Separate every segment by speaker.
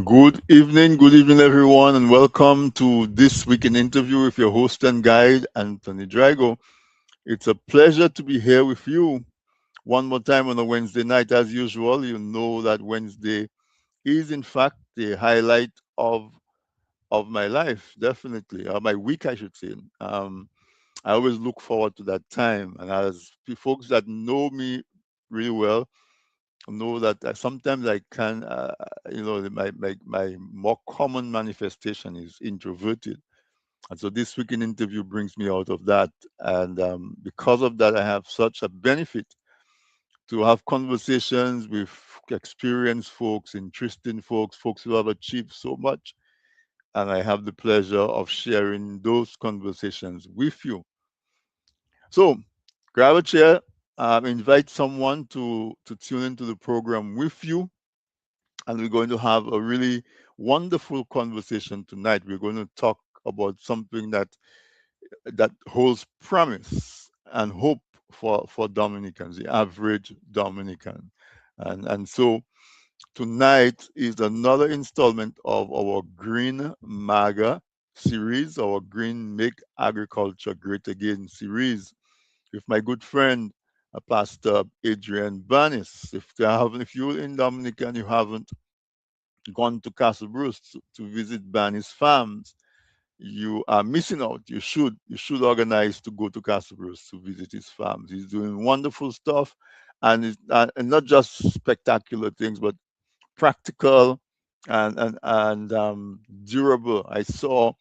Speaker 1: Good evening, everyone, and welcome to this week in interview with your host and guide, Anthony Drago. It's a pleasure to be here with you one more time on a Wednesday night. As usual, you know that Wednesday is, in fact, the highlight of my life, definitely, or my week, I should say. I always look forward to that time, and as folks that know me really well know that sometimes I can, my more common manifestation is introverted. And so this weekend interview brings me out of that. And because of that, I have such a benefit to have conversations with experienced folks, interesting folks, folks who have achieved so much. And I have the pleasure of sharing those conversations with you. So grab a chair, invite someone to tune into the program with you, and we're going to have a really wonderful conversation tonight. We're going to talk about something that holds promise and hope for Dominicans, the average Dominican. And so tonight is another installment of our Green MAGA series, our Green Make Agriculture Great Again series, with my good friend, Pastor Adrian Banis. If you're in Dominica and you haven't gone to Castle Bruce to visit Barney's farms, you are missing out. You should organize to go to Castle Bruce to visit his farms. He's doing wonderful stuff, and not just spectacular things, but practical and durable. I saw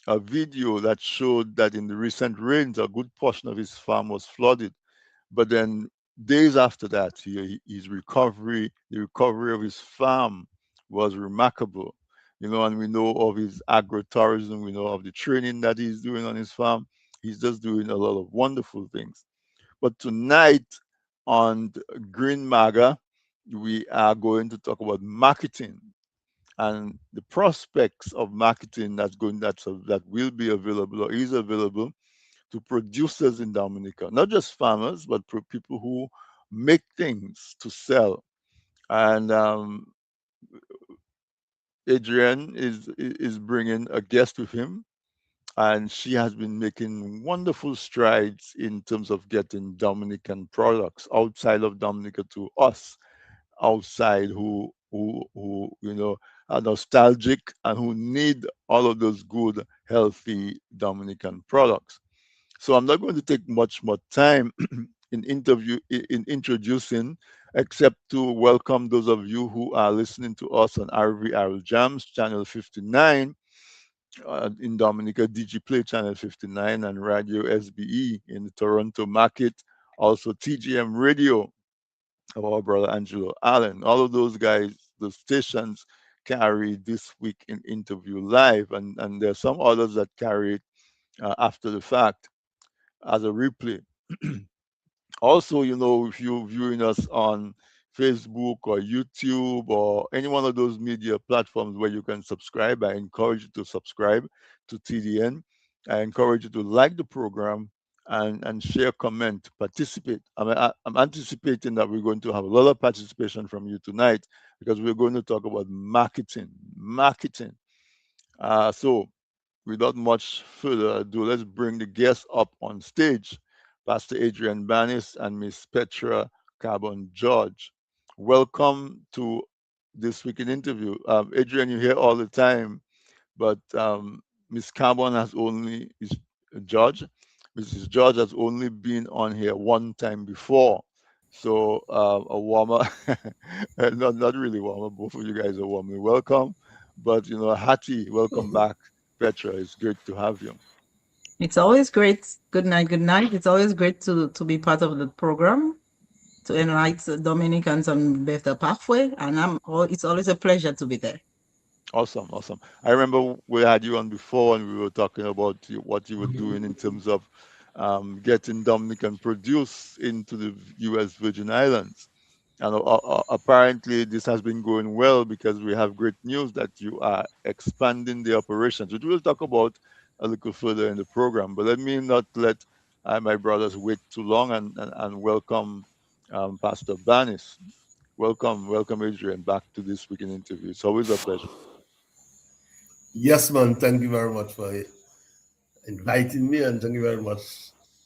Speaker 1: a video that showed that in the recent rains, a good portion of his farm was flooded, but then days after that, the recovery of his farm was remarkable. And we know of his agro-tourism, we know of the training that he's doing on his farm. He's just doing a lot of wonderful things. But tonight on Green Maga, we are going to talk about marketing and the prospects of marketing that will be available or is available to producers in Dominica, not just farmers, but for people who make things to sell. And Adrienne is bringing a guest with him, and she has been making wonderful strides in terms of getting Dominican products outside of Dominica to us outside who are nostalgic and who need all of those good, healthy Dominican products. So I'm not going to take much more time in introducing, except to welcome those of you who are listening to us on RVR Jams channel 59, in Dominica, DG Play channel 59, and Radio SBE in the Toronto market. Also TGM Radio of our brother Angelo Allen. All of those guys, the stations carry this week in interview live, and there are some others that carry it after the fact as a replay. Also, if you're viewing us on Facebook or YouTube or any one of those media platforms where you can subscribe, I encourage you to subscribe to TDN. I encourage you to like the program and share, comment, participate. I'm anticipating that we're going to have a lot of participation from you tonight because we're going to talk about marketing. Marketing. So without much further ado, let's bring the guests up on stage. Pastor Adrian Banis and Miss Petra Carbon George. Welcome to this week in interview. Adrian, you're here all the time, but Miss Carbon has only is George. Mrs. George has only been on here one time before. So a warmer, not really warmer. Both of you guys are warmly welcome, but a hearty welcome back, Petra. It's great to have you.
Speaker 2: It's always great. Good night, good night. It's always great to be part of the program, to enlighten Dominicans on better pathway, and it's always a pleasure to be there.
Speaker 1: Awesome, awesome. I remember we had you on before, and we were talking about what you were doing in terms of getting Dominican produce into the U.S. Virgin Islands. And apparently, this has been going well because we have great news that you are expanding the operations, which we'll talk about a little further in the program. But let me not let my brothers wait too long and welcome Pastor Banis. Welcome, Adrian, back to this weekend interview. It's always a pleasure.
Speaker 3: Yes, man. Thank you very much for inviting me, and thank you very much.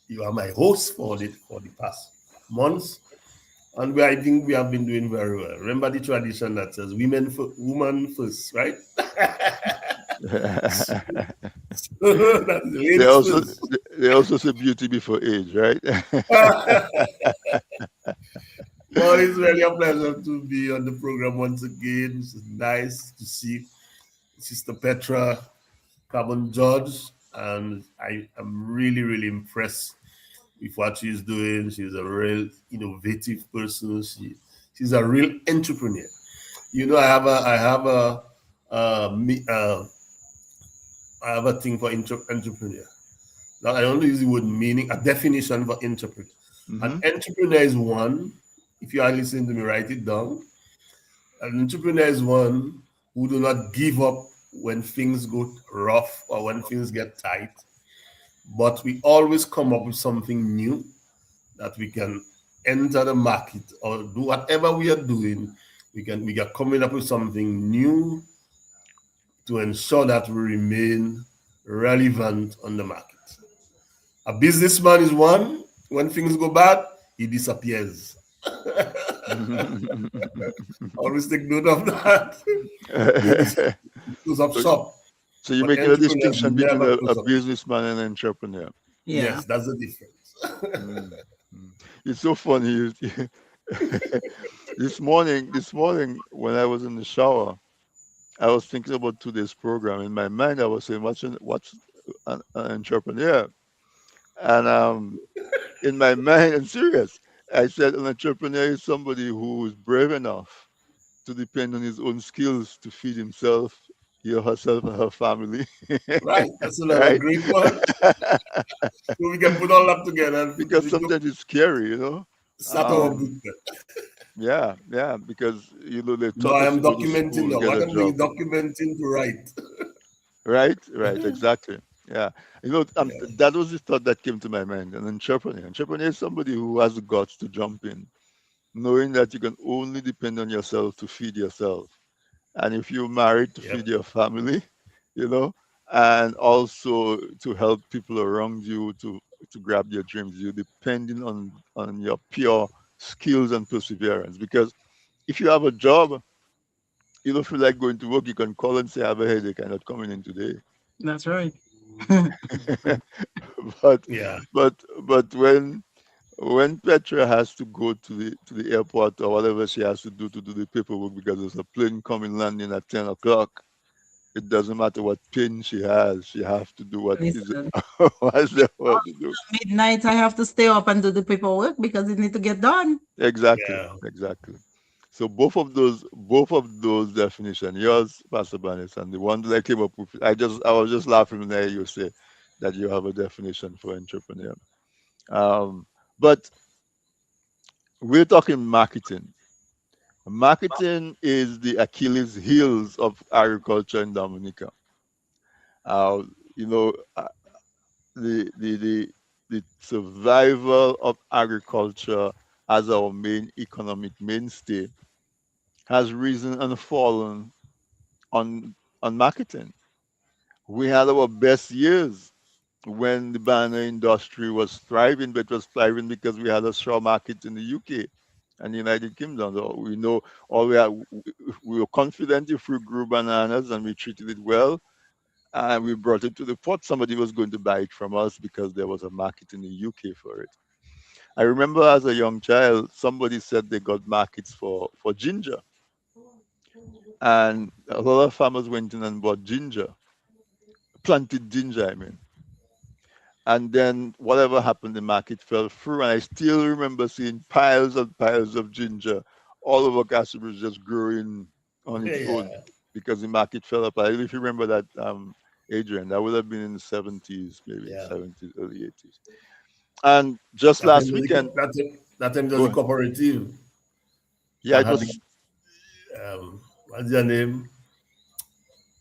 Speaker 3: You are my host for the past months, and I think we have been doing very well. Remember the tradition that says woman first, right? That's the
Speaker 1: they
Speaker 3: ladies
Speaker 1: also
Speaker 3: first.
Speaker 1: they also say beauty before age, right?
Speaker 3: Well, it's really a pleasure to be on the program once again. It's nice to see Sister Petra Carbon George, and I am really, really impressed with what she's doing. She's a real innovative person. She's a real entrepreneur. You know, me, I have a thing for entrepreneur. Now, I don't use the word meaning, a definition for entrepreneur. An
Speaker 1: Hmm.
Speaker 3: entrepreneur is one, if you are listening to me, write it down. An entrepreneur is one who do not give up when things go rough or when things get tight, but we always come up with something new that we can enter the market or do whatever we are doing. We are coming up with something new to ensure that we remain relevant on the market. A businessman is one. When things go bad, he disappears. Always take note of that. He disappears. He close up
Speaker 1: so,
Speaker 3: shop.
Speaker 1: so you're
Speaker 3: But
Speaker 1: making a
Speaker 3: entrepreneurs
Speaker 1: distinction between
Speaker 3: never
Speaker 1: a
Speaker 3: close up shop.
Speaker 1: businessman and an entrepreneur.
Speaker 2: Yeah,
Speaker 3: Yes, that's the difference.
Speaker 1: Mm. Mm. It's so funny. This morning, when I was in the shower, I was thinking about today's program. In my mind, I was saying, what's an entrepreneur? And in my mind, I'm serious. I said an entrepreneur is somebody who is brave enough to depend on his own skills to feed himself, he or herself, and her family.
Speaker 3: Right. That's another
Speaker 1: Right?
Speaker 3: great one. So we can put all that together and
Speaker 1: Because sometimes it's scary,
Speaker 3: start our book.
Speaker 1: Um, yeah, yeah, because they
Speaker 3: No,
Speaker 1: taught
Speaker 3: I
Speaker 1: us to
Speaker 3: am
Speaker 1: go to
Speaker 3: documenting
Speaker 1: school,
Speaker 3: now.
Speaker 1: get
Speaker 3: What
Speaker 1: a
Speaker 3: I'm doing is
Speaker 1: job.
Speaker 3: documenting to write.
Speaker 1: Right, right, exactly. Yeah,
Speaker 3: Yeah.
Speaker 1: that was the thought that came to my mind. An entrepreneur. Entrepreneur is somebody who has the guts to jump in, knowing that you can only depend on yourself to feed yourself. And if you're married, to
Speaker 3: Yep.
Speaker 1: feed your family, you know, and also to help people around you to grab their dreams. You're depending on your pure skills and perseverance. Because if you have a job, you don't feel like going to work, you can call and say, I have a headache, I'm not coming in today.
Speaker 2: that's right.
Speaker 1: but
Speaker 3: Yeah.
Speaker 1: but when Petra has to go to the airport or whatever she has to do the paperwork because there's a plane coming landing at 10 o'clock, it doesn't matter what pain she has, she has to do what is
Speaker 2: Listen,
Speaker 1: what's there for her to do.
Speaker 2: midnight I have to stay up and do the paperwork because it need to get done.
Speaker 1: Exactly,
Speaker 3: Yeah.
Speaker 1: exactly. So both of those definition, yours, Pastor Banis, and the one that I came up with, I was just laughing when I hear you say that you have a definition for entrepreneur. Um, but we're talking marketing. Marketing is the Achilles heels of agriculture in Dominica. Uh, you know, the the the the survival of agriculture as our main economic mainstay has risen and fallen on marketing. We had our best years when the banana industry was thriving, but it was thriving because we had a straw market in the UK and the United Kingdom. So we know all we were confident if we grew bananas and we treated it well and we brought it to the port, somebody was going to buy it from us because there was a market in the UK for it. I remember as a young child, somebody said they got markets for ginger, and a lot of farmers went in and bought ginger, planted ginger, I mean. And then whatever happened, the market fell through. And I still remember seeing piles and piles of ginger all over Castleberry just growing on its
Speaker 3: Yeah.
Speaker 1: own because the market fell apart. I don't know if you remember that, Adrian, that would have been in the 70s, maybe
Speaker 3: Yeah.
Speaker 1: 70s, early 80s. And just
Speaker 3: That time
Speaker 1: last
Speaker 3: was
Speaker 1: weekend,
Speaker 3: that time was
Speaker 1: go
Speaker 3: the
Speaker 1: ahead.
Speaker 3: cooperative
Speaker 1: Yeah,
Speaker 3: that
Speaker 1: it
Speaker 3: had the
Speaker 1: was.
Speaker 3: what's their name?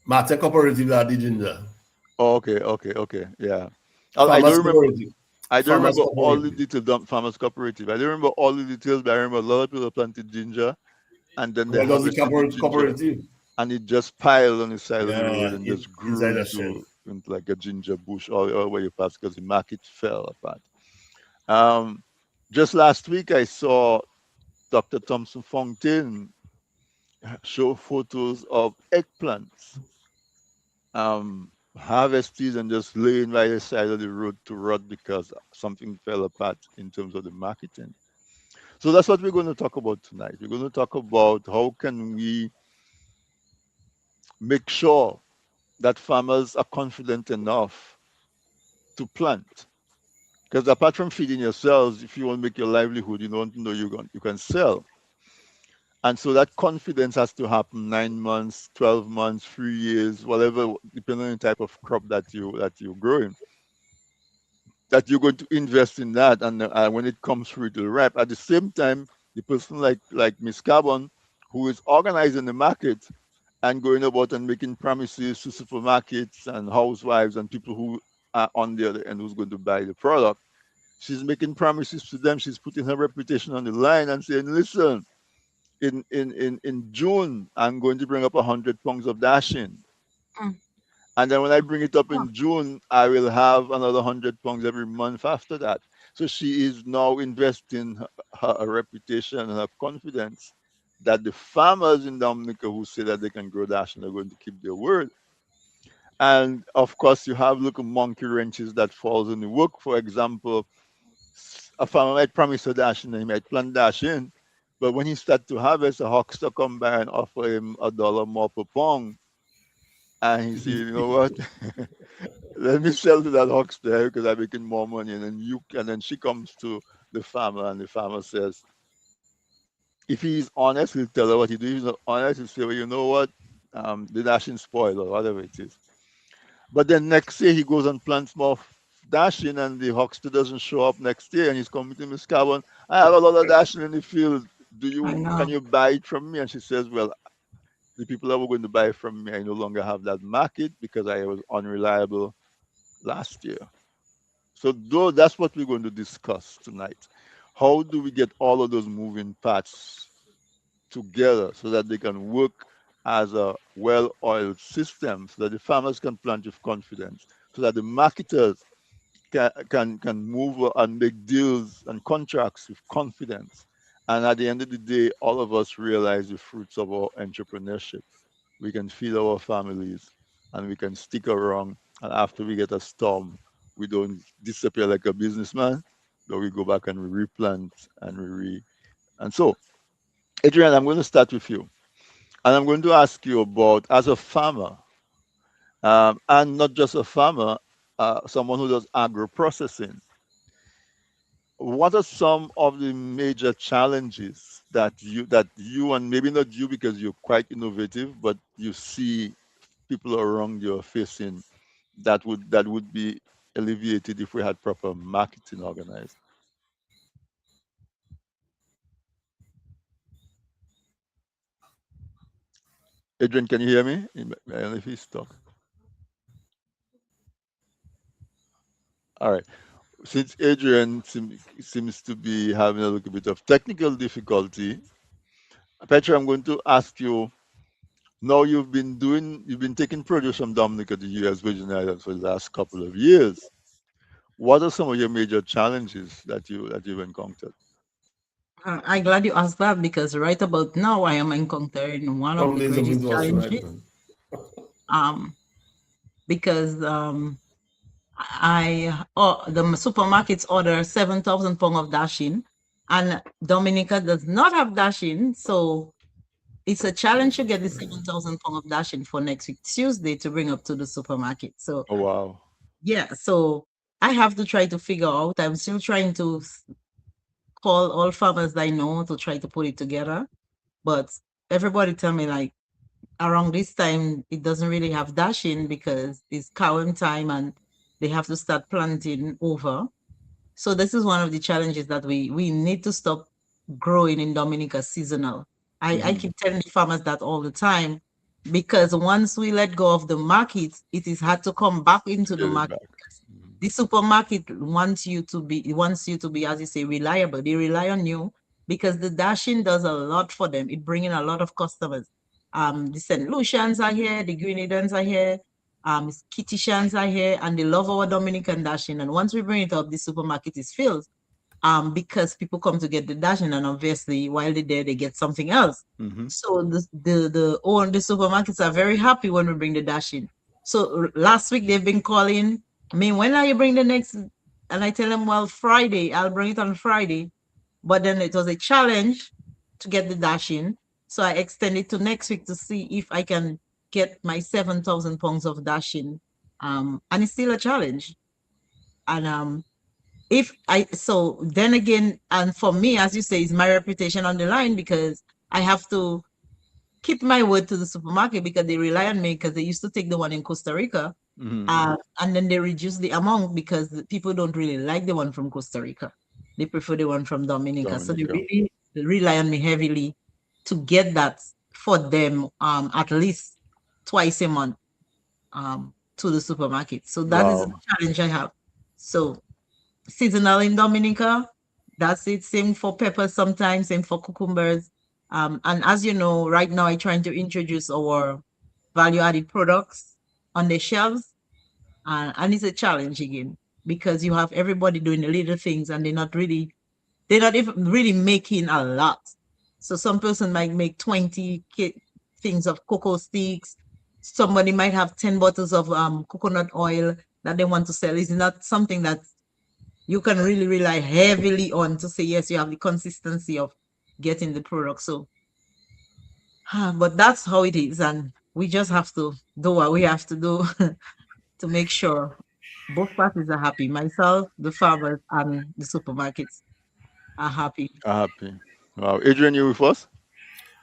Speaker 3: Martin Cooperative that had the ginger.
Speaker 1: Oh, okay, okay, okay. Yeah. I don't
Speaker 3: Farmers
Speaker 1: remember.
Speaker 3: Cooperative.
Speaker 1: I don't
Speaker 3: Farmers
Speaker 1: remember all the
Speaker 3: Cooperative.
Speaker 1: details of Farmers Cooperative. I don't remember all the details, but I remember a lot of people planted ginger and then they
Speaker 3: What was the
Speaker 1: harvested the ginger.
Speaker 3: cooperative?
Speaker 1: and it just piled on the side of the road
Speaker 3: Yeah,
Speaker 1: and just grew
Speaker 3: inside a shell.
Speaker 1: into like a ginger bush all where you pass because the market fell apart. Um, just last week, I saw Dr. Thompson Fontaine show photos of eggplants harvested and just laying by the side of the road to rot because something fell apart in terms of the marketing. So that's what we're going to talk about tonight. We're going to talk about how can we make sure that farmers are confident enough to plant. Because apart from feeding yourselves, if you want to make your livelihood, you want to know you can sell. And so that confidence has to happen 9 months, 12 months, 3 years, whatever, depending on the type of crop that you're growing. That you're going to invest in that, and when it comes through, it will ripe. At the same time, the person like Miss Carbon, who is organizing the market and going about and making promises to supermarkets and housewives and people who are on the other end who's going to buy the product. She's making promises to them. She's putting her reputation on the line and saying, listen, in June, I'm going to bring up 100 pounds of dashing.
Speaker 2: Mm.
Speaker 1: And then when I bring it up
Speaker 2: Oh,
Speaker 1: in June, I will have another 100 pounds every month after that. So she is now investing her reputation and her confidence that the farmers in Dominica who say that they can grow dashing are going to keep their word. And of course, you have little monkey wrenches that falls in the work. For example, a farmer might promise a dash and he might plant dash in, but when he start to harvest, a huckster come by and offer him $1 more per pound, and he say, you know what? Let me sell to that huckster because I'm making more money. And then she comes to the farmer, and the farmer says, if he's honest, he'll tell her what he do. If he's not honest, he'll say, well, you know what? The dashing spoil or whatever it is. But then next year he goes and plants more dashing, and the huckster doesn't show up next year, and he's coming to Miss Carbon. I have a lot of dashing in the field.
Speaker 2: I
Speaker 1: Can
Speaker 2: know.
Speaker 1: you buy it from me? And she says, well, the people that were going to buy it from me, I no longer have that market because I was unreliable last year. So though that's what we're going to discuss tonight. How do we get all of those moving parts together so that they can work as a well-oiled system so that the farmers can plant with confidence, so that the marketers can move and make deals and contracts with confidence. And at the end of the day, all of us realize the fruits of our entrepreneurship. We can feed our families and we can stick around. And after we get a storm, we don't disappear like a businessman, but we go back and we replant and and so, Adrian, I'm going to start with you. And I'm going to ask you about, as a farmer, and not just a farmer, someone who does agro processing. What are some of the major challenges that you and maybe not you because you're quite innovative, but you see people around you are facing that would be alleviated if we had proper marketing organized? Adrian, can you hear me? I don't know if he's stuck. All right. Since Adrian seems to be having a little bit of technical difficulty, Petra, I'm going to ask you. Now you've been taking produce from Dominica to U.S. Virgin Islands for the last couple of years. What are some of your major challenges that you've encountered?
Speaker 2: I'm glad you asked that because right about now I am encountering one of
Speaker 3: Some
Speaker 2: the
Speaker 3: days I'm going
Speaker 2: greatest
Speaker 3: to ask tonight,
Speaker 2: challenges.
Speaker 3: man.
Speaker 2: Um, because the supermarkets order 7,000 pounds of dashing, and Dominica does not have dashing, so it's a challenge to get the 7,000 pounds of dashing for next week Tuesday to bring up to the supermarket. So
Speaker 1: Oh wow.
Speaker 2: yeah, so I have to try to figure out. I'm still trying to call all farmers I know to try to put it together, but everybody tell me like around this time it doesn't really have dashing because it's cowing time and they have to start planting over. So this is one of the challenges that we need to stop growing in Dominica seasonal. I
Speaker 1: Hmm.
Speaker 2: keep telling the farmers that all the time because once we let go of the market, it is hard to come back
Speaker 1: To
Speaker 2: into the
Speaker 1: get it
Speaker 2: market.
Speaker 1: back. Mhm.
Speaker 2: The supermarket wants you to be, as you say, reliable. They rely on you because the dashing does a lot for them. It brings in a lot of customers. The St. Lucians are here, the Grenadines are here, Kittitians are here, and they love our Dominican dashing. And once we bring it up, the supermarket is filled. Because people come to get the dashing, and obviously while they're there, they get something else.
Speaker 1: Mm-hmm.
Speaker 2: So the supermarkets are very happy when we bring the dashing. So last week they've been calling me, when are you bring the next? And I tell them, well, Friday, I'll bring it on Friday. But then it was a challenge to get the dashing. So I extended to next week to see if I can get my 7,000 pounds of dashing. And it's still a challenge. And if I so then again, and for me, as you say, is my reputation on the line, because I have to keep my word to the supermarket, because they rely on me, because they used to take the one in Costa Rica,
Speaker 1: Mm-hmm.
Speaker 2: and then they reduce the amount because the people don't really like the one from Costa Rica. They prefer the one from Dominica. So they
Speaker 1: Dominica.
Speaker 2: really rely on me heavily to get that for them, at least twice a month, to the supermarket. So that is the
Speaker 1: Wow.
Speaker 2: challenge I have. So seasonal in Dominica. That's it. Same for peppers sometimes, same for cucumbers. And as you know, right now I'm trying to introduce our value-added products on the shelves. And it's a challenge again, because you have everybody doing the little things, and they're not even really making a lot. So some person might make 20 things of cocoa sticks. Somebody might have 10 bottles of coconut oil that they want to sell. It's not something that you can really rely heavily on to say, yes, you have the consistency of getting the product. So, but that's how it is. And we just have to do what we have to do to make sure both parties are happy. Myself, the farmers, and the supermarkets are happy.
Speaker 1: Happy. Wow. Adrian, you with us?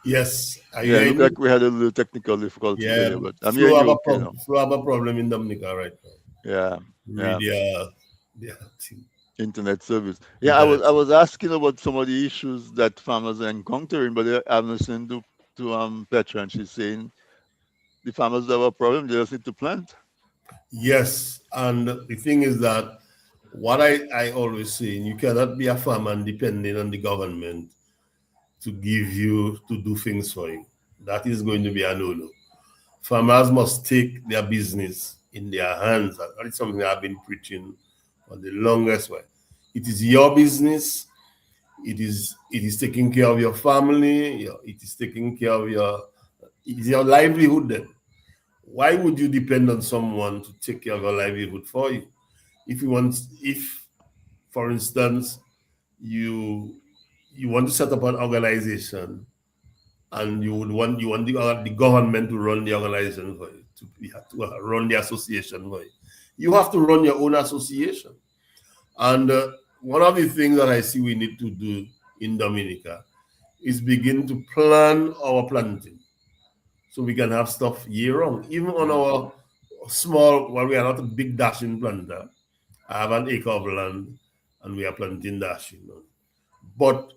Speaker 3: Yes, are you
Speaker 1: Yeah, look
Speaker 3: hearing me?
Speaker 1: like we had a little technical difficulty
Speaker 3: Yeah,
Speaker 1: earlier, but I'm hearing you okay now.
Speaker 3: Flo have a problem in Dominica right now.
Speaker 1: Yeah. Yeah.
Speaker 3: Really, their
Speaker 1: Internet service. Yeah,
Speaker 3: internet.
Speaker 1: I was asking about some of the issues that farmers are encountering, but I'm listening to Petra, and she's saying the farmers have a problem, they just need to plant.
Speaker 3: Yes, and the thing is that what I always say, you cannot be a farmer and depending on the government to give you to do things for you. That is going to be a no-no. Farmers must take their business in their hands. That is something I've been preaching for the longest way. It is your business. It is taking care of your family. It is taking care of it is your livelihood. Then why would you depend on someone to take care of your livelihood for you? If for instance you want to set up an organization and you want the government to run the organization for you, to run the association for you. You have to run your own association. And one of the things that I see we need to do in Dominica is begin to plan our planting so we can have stuff year round. Even on
Speaker 1: Mhm.
Speaker 3: our small, well, we are not a big dashing planter. I have an acre of land and we are planting dashing. But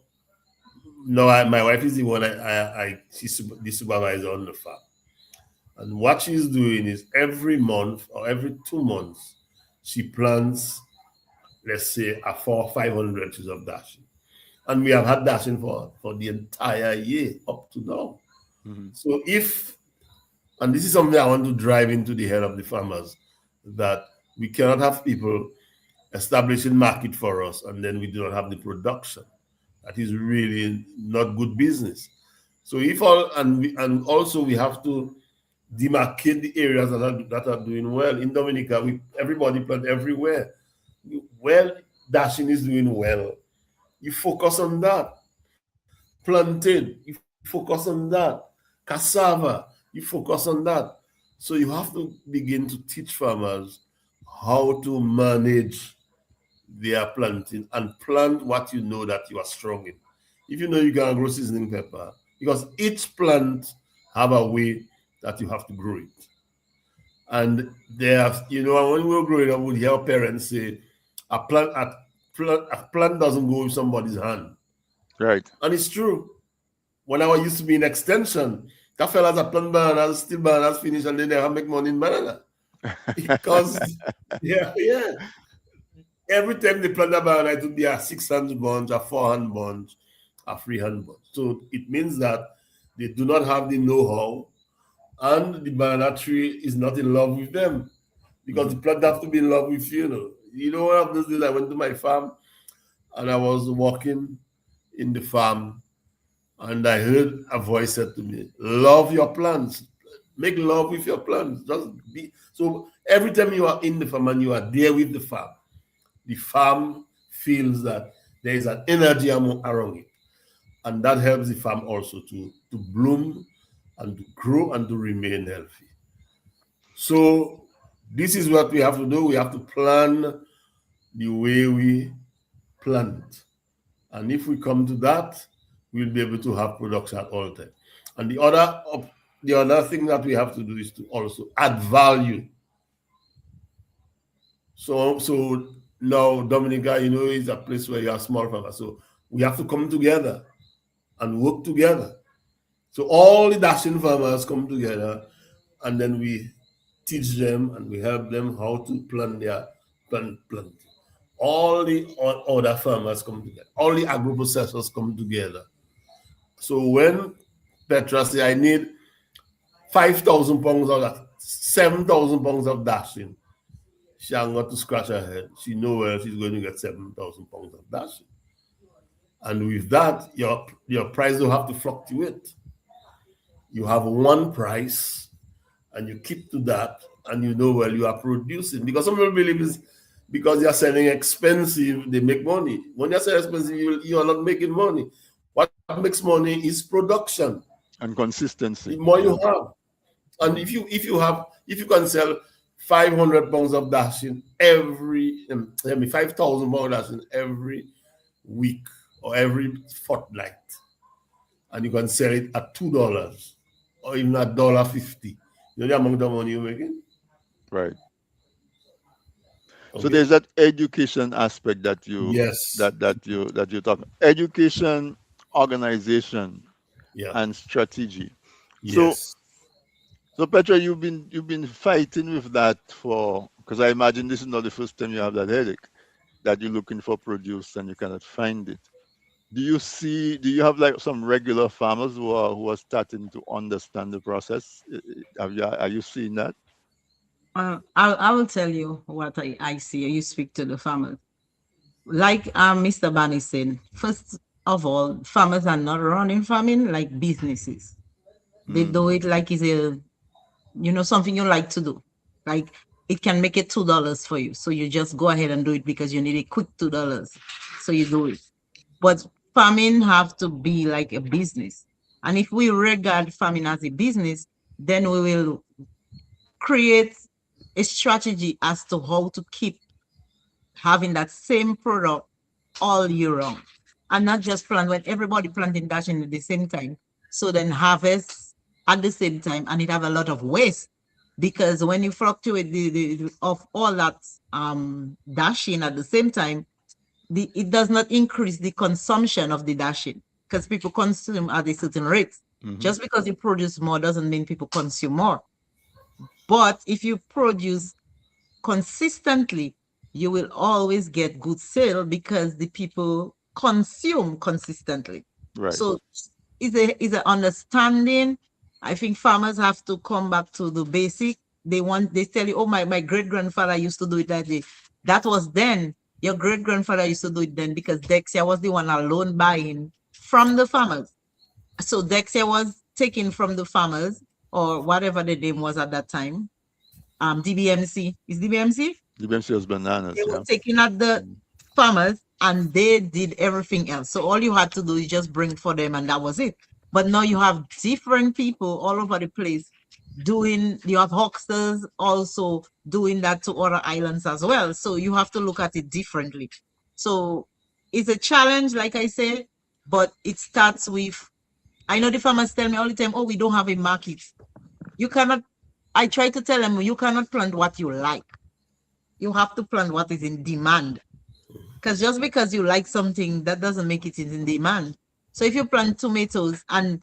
Speaker 3: no, my wife is the one she's the supervisor on the farm. And what she's doing is every month or every 2 months, she plants, let's say, a 500 trees of dashing. And we have had dashing for the entire year up to now.
Speaker 1: Mhm.
Speaker 3: So and this is something I want to drive into the head of the farmers, that we cannot have people establishing market for us and then we do not have the production. That is really not good business. So if all and also we have to demarcate the areas that are doing well. In Dominica, everybody plant everywhere. Well, dashing is doing well. You focus on that. Plantain, you focus on that. Cassava, you focus on that. So you have to begin to teach farmers how to manage their planting and plant what you know that you are strong in. If you know you can grow seasoning pepper, because each plant have a way that you have to grow it. And when we were growing up, we'd hear parents say, a plant doesn't go in somebody's hand.
Speaker 1: Right.
Speaker 3: And it's true. When I was used to be in extension, that fellas are plant bananas, still bananas finish, and they never make money in banana. Because, yeah. Every time they plant a banana, it would be a 600 bunch, a 400 bunch, a 300 bunch. So it means that They do not have the know-how, and the banana tree is not in love with them because the
Speaker 1: Hmm.
Speaker 3: plant have to be in love with you. One of those days I went to my farm and I was walking in the farm and I heard a voice said to me, "Love your plants. Make love with your plants. Just be." So every time you are in the farm and you are there with the farm feels that there is an energy around it, and that helps the farm also to bloom and to grow and to remain healthy. So this is what we have to do. We have to plan the way we plant. And if we come to that, we'll be able to have production at all time. And the other thing that we have to do is to also add value. So now Dominica, is a place where you are small farmers. So we have to come together and work together. So all the dashing farmers come together, and then we teach them and we help them how to plant their plant. All the other farmers come together. All the agro processors come together. So when Petra say, I need 5,000 pounds of that, 7,000 pounds of dashing, she ain't got to scratch her head. She know where she's going to get 7,000 pounds of dashing. And with that, your price don't have to fluctuate. You have one price and you keep to that, and you know well you are producing. Because some people believe is because you're selling expensive, they make money. When you're selling expensive, you are not making money. What makes money is production.
Speaker 1: And
Speaker 3: The
Speaker 1: consistency.
Speaker 3: more you
Speaker 1: Yeah.
Speaker 3: have, and
Speaker 1: Hmm.
Speaker 3: if you can sell 500 pounds of dashing every 5,000 pounds of dashing every week or every fortnight, and you can sell it at $2 or even at $1.50. You know the amount of money you're making?
Speaker 1: Right. So
Speaker 3: Okay.
Speaker 1: there's that education aspect that you
Speaker 3: Yes.
Speaker 1: that you talk. Education, organization,
Speaker 3: Yeah.
Speaker 1: and strategy. So
Speaker 3: Yes.
Speaker 1: so Petra, you've been fighting with that for, because I imagine this is not the first time you have that headache, that you're looking for produce and you cannot find it. Do you have like some regular farmers who are starting to understand the process? Are you seeing that?
Speaker 2: I will tell you what I see. You speak to the farmers. Like Mr. Bani said, first of all, farmers are not running farming like businesses. They
Speaker 1: Mm,
Speaker 2: do it like it's something you like to do. Like it can make it $2 for you. So you just go ahead and do it because you need a quick $2. So you do it. But farming have to be like a business. And if we regard farming as a business, then we will create a strategy as to how to keep having that same product all year round. And not just plant when everybody planting dashing at the same time. So then harvest at the same time and it have a lot of waste. Because when you fluctuate of all that dashing at the same time, it does not increase the consumption of the dashing because people consume at a certain rate.
Speaker 1: mm-hmm.
Speaker 2: Just because you produce more doesn't mean people consume more. But if you produce consistently, you will always get good sale because the people consume consistently.
Speaker 1: Right.
Speaker 2: So is a understanding. I think farmers have to come back to the basic. They tell you, oh, my great grandfather used to do it that day. That was then. Your great grandfather used to do it then because Dexia was the one alone buying from the farmers. So Dexia was taken from the farmers or whatever the name was at that time. DBMC. Is DBMC?
Speaker 1: The BMC was
Speaker 2: They
Speaker 1: bananas,
Speaker 2: were
Speaker 1: yeah.
Speaker 2: taking out the
Speaker 1: Mm.
Speaker 2: farmers and they did everything else. So all you had to do is just bring for them and that was it. But now you have different people all over the place you have hucksters also doing that to other islands as well. So you have to look at it differently. So it's a challenge, like I said, but it starts with, I know the farmers tell me all the time, oh, we don't have a market. You cannot, I try to tell them, you cannot plant what you like. You have to plant what is in demand. Because just because you like something, that doesn't make it in demand. So if you plant tomatoes and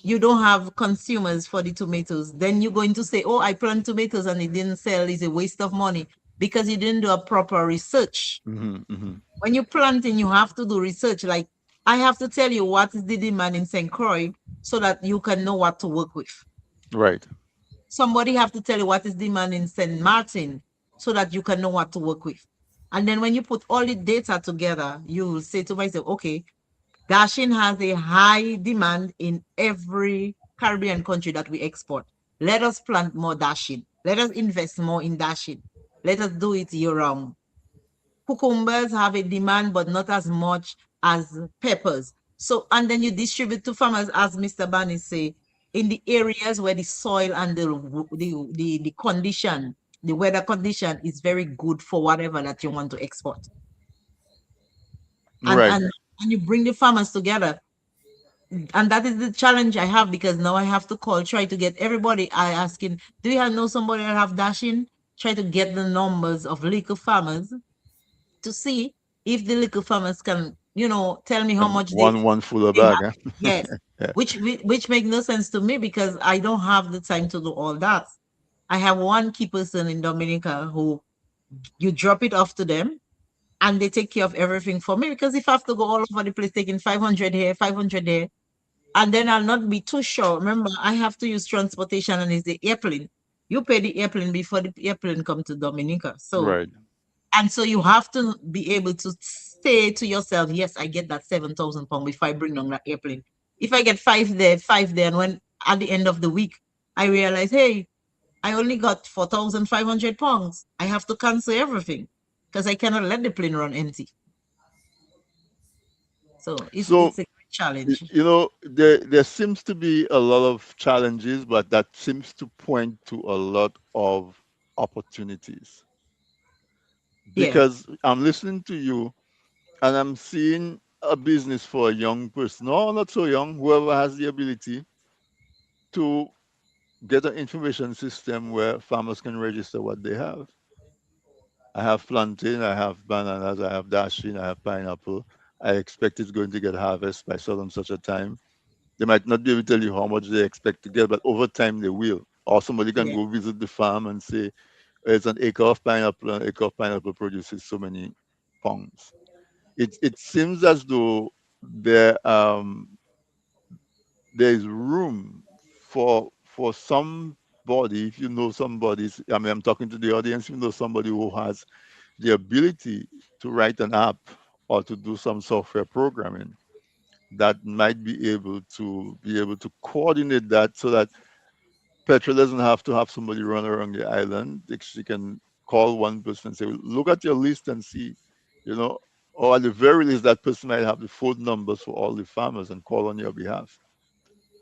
Speaker 2: you don't have consumers for the tomatoes, then you're going to say, oh, I plant tomatoes and it didn't sell. It's a waste of money because you didn't do a proper research.
Speaker 1: Mm-hmm, mm-hmm.
Speaker 2: When you're planting, you have to do research. Like I have to tell you what is the demand in St. Croix so that you can know what to work with.
Speaker 1: Right.
Speaker 2: Somebody have to tell you what is demand in St. Martin so that you can know what to work with. And then when you put all the data together, you will say to myself, okay, Dashing has a high demand in every Caribbean country that we export. Let us plant more dashing. Let us invest more in dashing. Let us do it year round. Cucumbers have a demand, but not as much as peppers. So, and then you distribute to farmers, as Mr. Barney say, in the areas where the soil and the condition, the weather condition is very good for whatever that you want to export. And
Speaker 1: Right.
Speaker 2: and and you bring the farmers together. And that is the challenge I have because now I have to call, try to get everybody. I asking, do you know somebody that have dashing? Try to get the numbers of liquor farmers to see if the liquor farmers can, tell me how
Speaker 1: And
Speaker 2: much
Speaker 1: one fuller
Speaker 2: they
Speaker 1: bag,
Speaker 2: have.
Speaker 1: huh?
Speaker 2: Yes,
Speaker 1: Yeah.
Speaker 2: which make no sense to me because I don't have the time to do all that. I have one key person in Dominica who you drop it off to them and they take care of everything for me because if I have to go all over the place taking 500 here, 500 there, and then I'll not be too sure. Remember, I have to use transportation and it's the airplane. You pay the airplane before the airplane come to Dominica. So
Speaker 1: Right.
Speaker 2: and so you have to be able to say to yourself, yes, I get that 7,000 pounds if I bring down that airplane. If I get five there, and when at the end of the week I realize, hey, I only got 4,500 pounds. I have to cancel everything because I cannot let the plane run empty. So
Speaker 1: So,
Speaker 2: it's a great challenge.
Speaker 1: there seems to be a lot of challenges, but that seems to point to a lot of opportunities.
Speaker 2: Yeah,
Speaker 1: Because I'm listening to you and I'm seeing a business for a young person, or not so young, whoever has the ability to get an information system where farmers can register what they have. I have plantain, I have bananas, I have dashing, I have pineapple. I expect it's going to get harvest by such and such a time. They might not be able to tell you how much they expect to get, but over time they will. Or somebody can
Speaker 2: yeah,
Speaker 1: go visit the farm and say, it's an acre of pineapple, an acre of pineapple produces so many pounds. It seems as though there there is room for somebody, if you know somebody, I mean I'm talking to the audience, you know somebody who has the ability to write an app or to do some software programming that might be able to coordinate that so that Petra doesn't have to have somebody run around the island. She can call one person and say, look at your list and see, you know, or at the very least, that person might have the phone numbers for all the farmers and call on your behalf.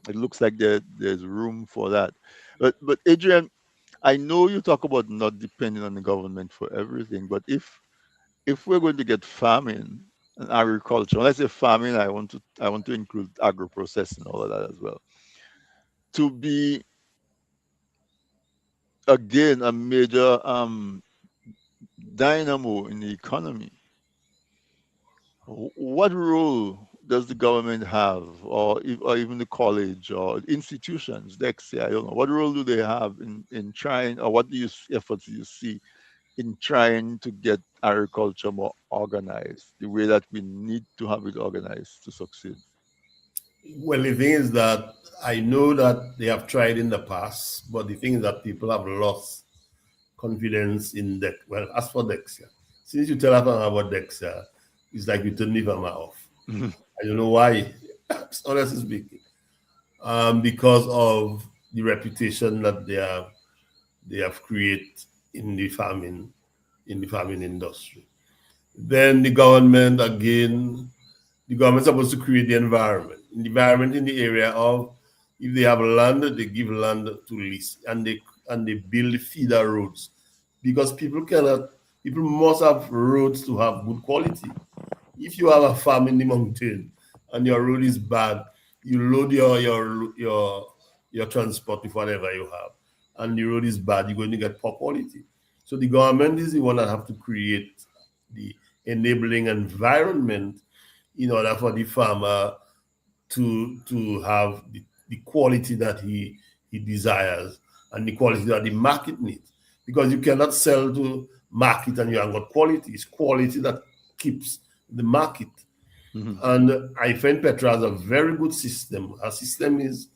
Speaker 1: It looks like there's room for that. But Adrian, I know you talk about not depending on the government for everything, but if we're going to get farming and agriculture, when I say farming, I want to include agro processing, all of that as well, to be again a major dynamo in the economy. What role does the government have, or even the college or institutions, DEXA, I don't know, what role do they have in trying, or what efforts do you see in trying to get agriculture more organized, the way that we need to have it organized to succeed?
Speaker 3: Well, the thing is that I know that they have tried in the past, but the thing is that people have lost confidence in Dex. Well, as for Dexia, since you tell us about Dexia, it's like you turn me from my off. I don't know why, honestly speaking, because of the reputation that they have created in the farming industry. Then the government's supposed to create the environment in the area of, if they have land, they give land to lease, and they build feeder roads, because people must have roads to have good quality. If you have a farm in the mountain and your road is bad, you load your transport with whatever you have, and the road is bad, you're going to get poor quality. So the government is the one that have to create the enabling environment in order for the farmer to have the quality that he desires, and the quality that the market needs. Because you cannot sell to market and you haven't got quality. It's quality that keeps the market.
Speaker 1: Mm-hmm.
Speaker 3: And I find Petra has a very good system. Her system is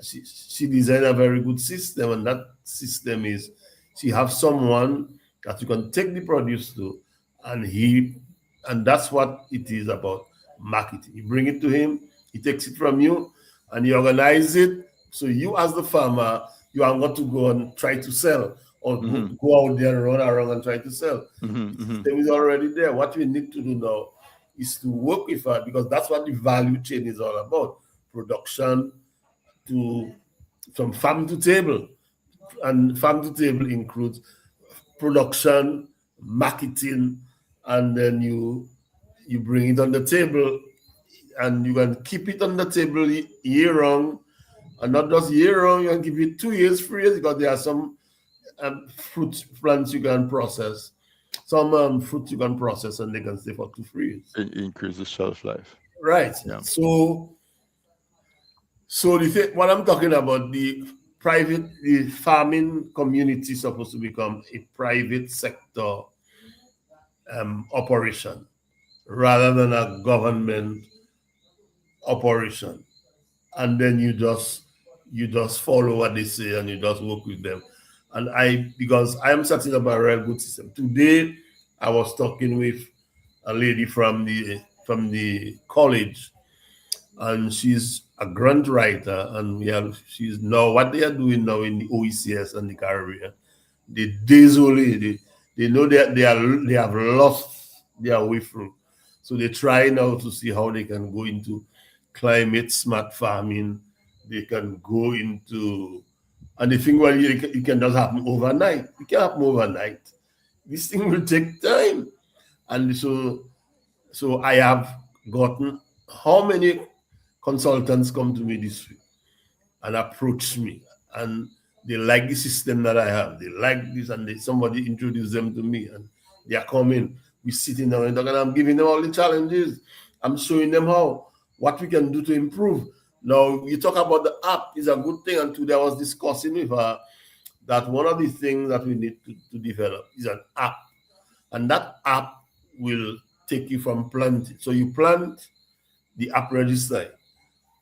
Speaker 3: she designed a very good system, and that system is she have someone that you can take the produce to, and that's what it is about marketing. You bring it to him, he takes it from you, and he organize it. So you, as the farmer, you are not to go and try to sell or
Speaker 1: Mm-hmm.
Speaker 3: go out there and run around and try to sell.
Speaker 1: Mm-hmm.
Speaker 3: The
Speaker 1: Mm-hmm.
Speaker 3: system is already there. What we need to do now is to work with her, because that's what the value chain is all about: production to from farm to table. And farm to table includes production, marketing, and then you bring it on the table, and you can keep it on the table year round, and not just year round. You can keep it 2 years, 3 years, because there are some fruit plants you can process, some fruits you can process, and they can stay for 2, 3 years.
Speaker 1: Increase the shelf life.
Speaker 3: Right.
Speaker 1: Yeah.
Speaker 3: So what I'm talking about, the farming community is supposed to become a private sector operation rather than a government operation. And then you just follow what they say and you just work with them. And because I am setting up a real good system. Today I was talking with a lady from the college, and she's a grant writer, and she's now what they are doing now in the OECS and the Caribbean. The days only they know that they have lost their way through, so they try now to see how they can go into climate smart farming. They can go into, and they think, well, it can just happen overnight. It can happen overnight. This thing will take time, and so I have gotten how many consultants come to me this week and approach me, and they like the system that I have. They like this, and somebody introduced them to me, and they are coming. We sitting down and talking, and I'm giving them all the challenges. I'm showing them what we can do to improve. Now you talk about the app is a good thing, and today I was discussing with her that one of the things that we need to develop is an app, and that app will take you from planting. So you plant, the app register,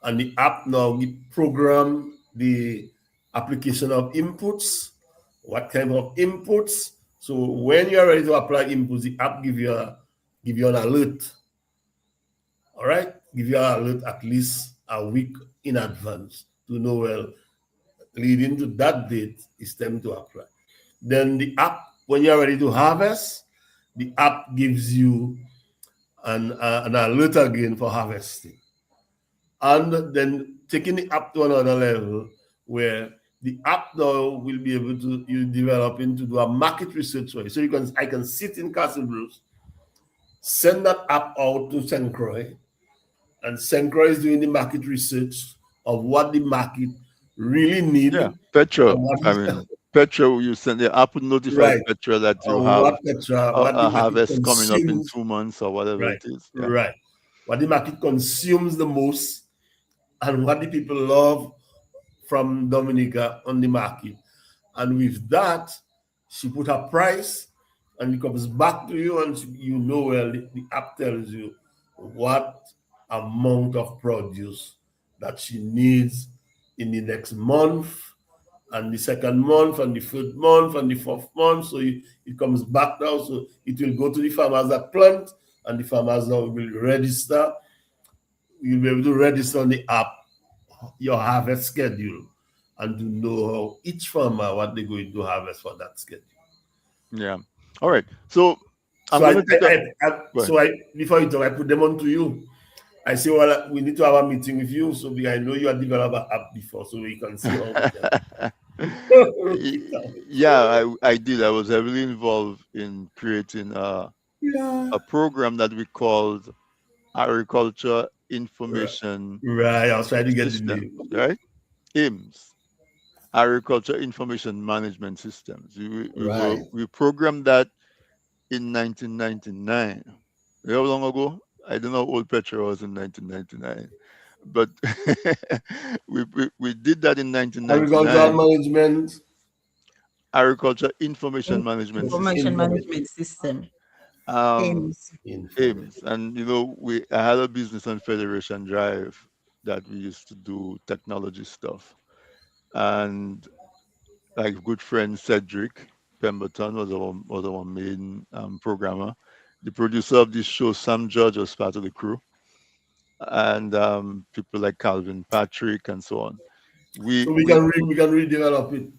Speaker 3: and the app now we program the application of inputs, what kind of inputs. So when you are ready to apply inputs, the app give you an alert. All right, give you an alert at least a week in advance to know, well, leading to that date it's time to apply. Then the app, when you're ready to harvest, the app gives you an alert again for harvesting. And then taking it up to another level where the app now will be able to you developing to do a market research for you. So I can sit in Castle Bruce, send that app out to Sencroy, and Sencroy is doing the market research of what the market really need,
Speaker 1: Yeah.
Speaker 3: and
Speaker 1: Petra.
Speaker 3: what
Speaker 1: I
Speaker 3: is
Speaker 1: mean, Petra, you send the app would notify
Speaker 3: right,
Speaker 1: Petra that you
Speaker 3: and
Speaker 1: have
Speaker 3: what the
Speaker 1: a
Speaker 3: market
Speaker 1: harvest coming up in
Speaker 3: consumes.
Speaker 1: 2 months or whatever
Speaker 3: Right,
Speaker 1: it is. Yeah.
Speaker 3: right. What the market consumes the most, and what the people love from Dominica on the market. And with that, she put her price, and it comes back to you, and you know, well, the app tells you what amount of produce that she needs in the next month, and the second month, and the third month, and the fourth month. So it comes back now. So it will go to the farmers that plant, and the farmers now will register. You'll be able to register on the app your harvest schedule, and to know how each farmer what they're going to harvest for that schedule.
Speaker 1: Yeah. All right. So I'm
Speaker 3: So I,
Speaker 1: gonna take a go ahead.
Speaker 3: before you talk, I put them on to you. I say, well, we need to have a meeting with you, so I know you have developed an app before, so we can see how we can work it out.
Speaker 1: Yeah, I did. I was heavily involved in creating
Speaker 3: Yeah.
Speaker 1: a program that we called Agriculture Information
Speaker 3: Right. I was trying to get the
Speaker 1: Systems,
Speaker 3: name.
Speaker 1: right? AIMS, Agriculture Information Management Systems.
Speaker 3: Right.
Speaker 1: We programmed that in 1999. How long ago? I don't know how old Petra was in 1999, but we did that in
Speaker 3: Agricultural
Speaker 1: 1999.
Speaker 3: management.
Speaker 1: Agriculture Information
Speaker 2: In-
Speaker 1: Management
Speaker 3: Yes,
Speaker 1: System.
Speaker 2: Information
Speaker 3: information.
Speaker 2: management system.
Speaker 1: Um,
Speaker 2: Ames.
Speaker 3: Information.
Speaker 1: Ames, and I had a business on Federation Drive that we used to do technology stuff, and like good friend Cedric Pemberton was our main programmer. The producer of this show, Sam Judge, was part of the crew, and people like Calvin Patrick and so on. We
Speaker 3: So
Speaker 1: we
Speaker 3: we can redevelop it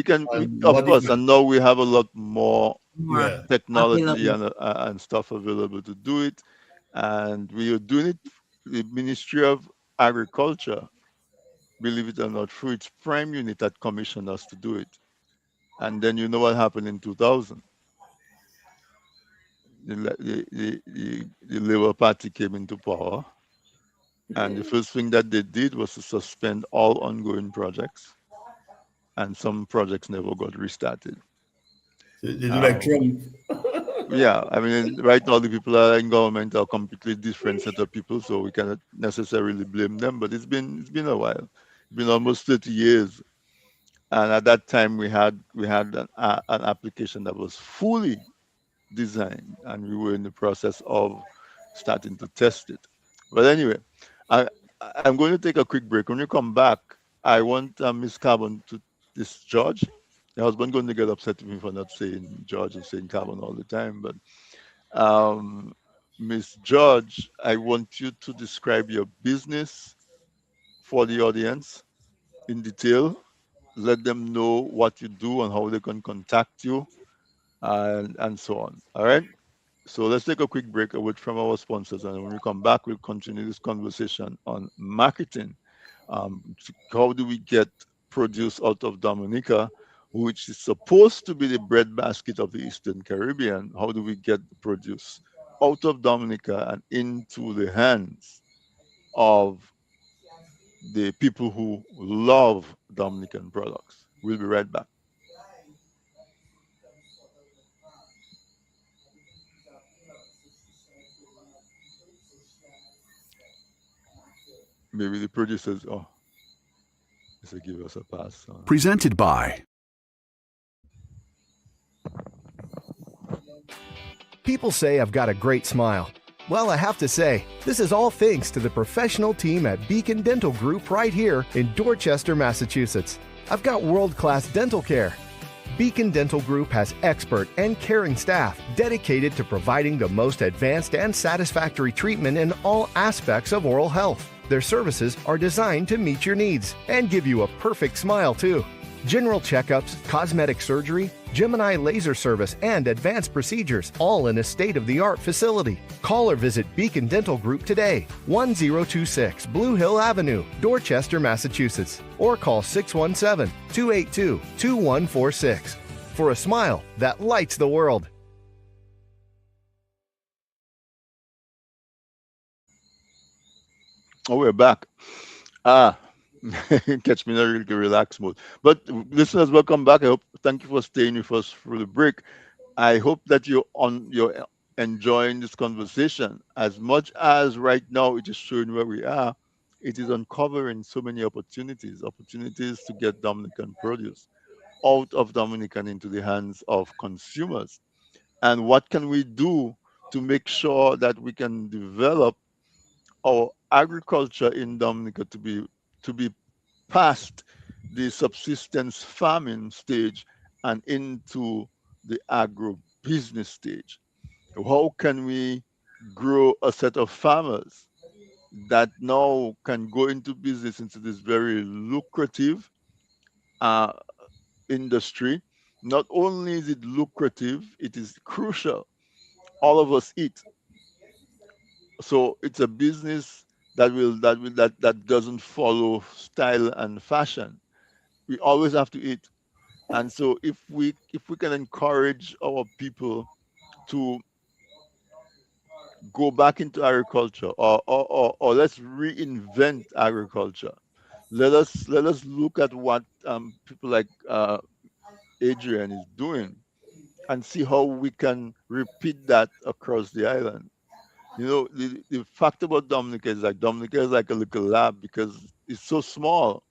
Speaker 3: and
Speaker 1: of course,
Speaker 3: modify.
Speaker 1: and now we have a lot more
Speaker 2: More
Speaker 3: Yeah.
Speaker 1: technology
Speaker 2: available.
Speaker 1: and stuff available to do it, and we are doing it. The Ministry of Agriculture, believe it or not, through its prime unit, that commissioned us to do it. And then you know what happened in 2000? The Labour Party came into power, and the first thing that they did was to suspend all ongoing projects, and some projects never got restarted.
Speaker 3: So they do like
Speaker 1: Um,
Speaker 3: Trump.
Speaker 1: yeah, I mean, right now the people are in government are completely different set of people, so we cannot necessarily blame them. But it's been a while. It's been almost 30 years, and at that time we had an application that was fully design, and we were in the process of starting to test it. But anyway, I I'm going to take a quick break. When you come back, I want Miss Carbon to this George. Your husband going to get upset with me for not saying George and saying Carbon all the time, but um, Miss George, I want you to describe your business for the audience in detail. Let them know what you do and how they can contact you, and so on. All right. So let's take a quick break away from our sponsors, and when we come back, we'll continue this conversation on marketing. How do we get produce out of Dominica, which is supposed to be the breadbasket of the Eastern Caribbean? How do we get the produce out of Dominica and into the hands of the people who love Dominican products? We'll be right back. Maybe the producers, oh, they give us a pass.
Speaker 4: Presented by. People say I've got a great smile. Well, I have to say, this is all thanks to the professional team at Beacon Dental Group right here in Dorchester, Massachusetts. I've got world-class dental care. Beacon Dental Group has expert and caring staff dedicated to providing the most advanced and satisfactory treatment in all aspects of oral health. Their services are designed to meet your needs and give you a perfect smile, too. General checkups, cosmetic surgery, Gemini laser service, and advanced procedures, all in a state-of-the-art facility. Call or visit Beacon Dental Group today, 1026 Blue Hill Avenue, Dorchester, Massachusetts, or call 617-282-2146 for a smile that lights the world.
Speaker 1: Oh, we're back. Ah, catch me in a really relaxed mode. But listeners, welcome back. I hope thank you for staying with us through the break. I hope that you're enjoying this conversation as much as right now it is showing where we are. It is uncovering so many opportunities to get Dominican produce out of Dominican into the hands of consumers. And what can we do to make sure that we can develop our agriculture in Dominica to be past the subsistence farming stage and into the agro business stage? How can we grow a set of farmers that now can go into business into this very lucrative uh, industry? Not only is it lucrative, it is crucial. All of us eat, so it's a business that doesn't follow style and fashion. We always have to eat. And so if we can encourage our people to go back into agriculture, or let's reinvent agriculture. Let us look at what people like Adrian is doing, and see how we can repeat that across the island. The fact about Dominica is like a little lab because it's so small,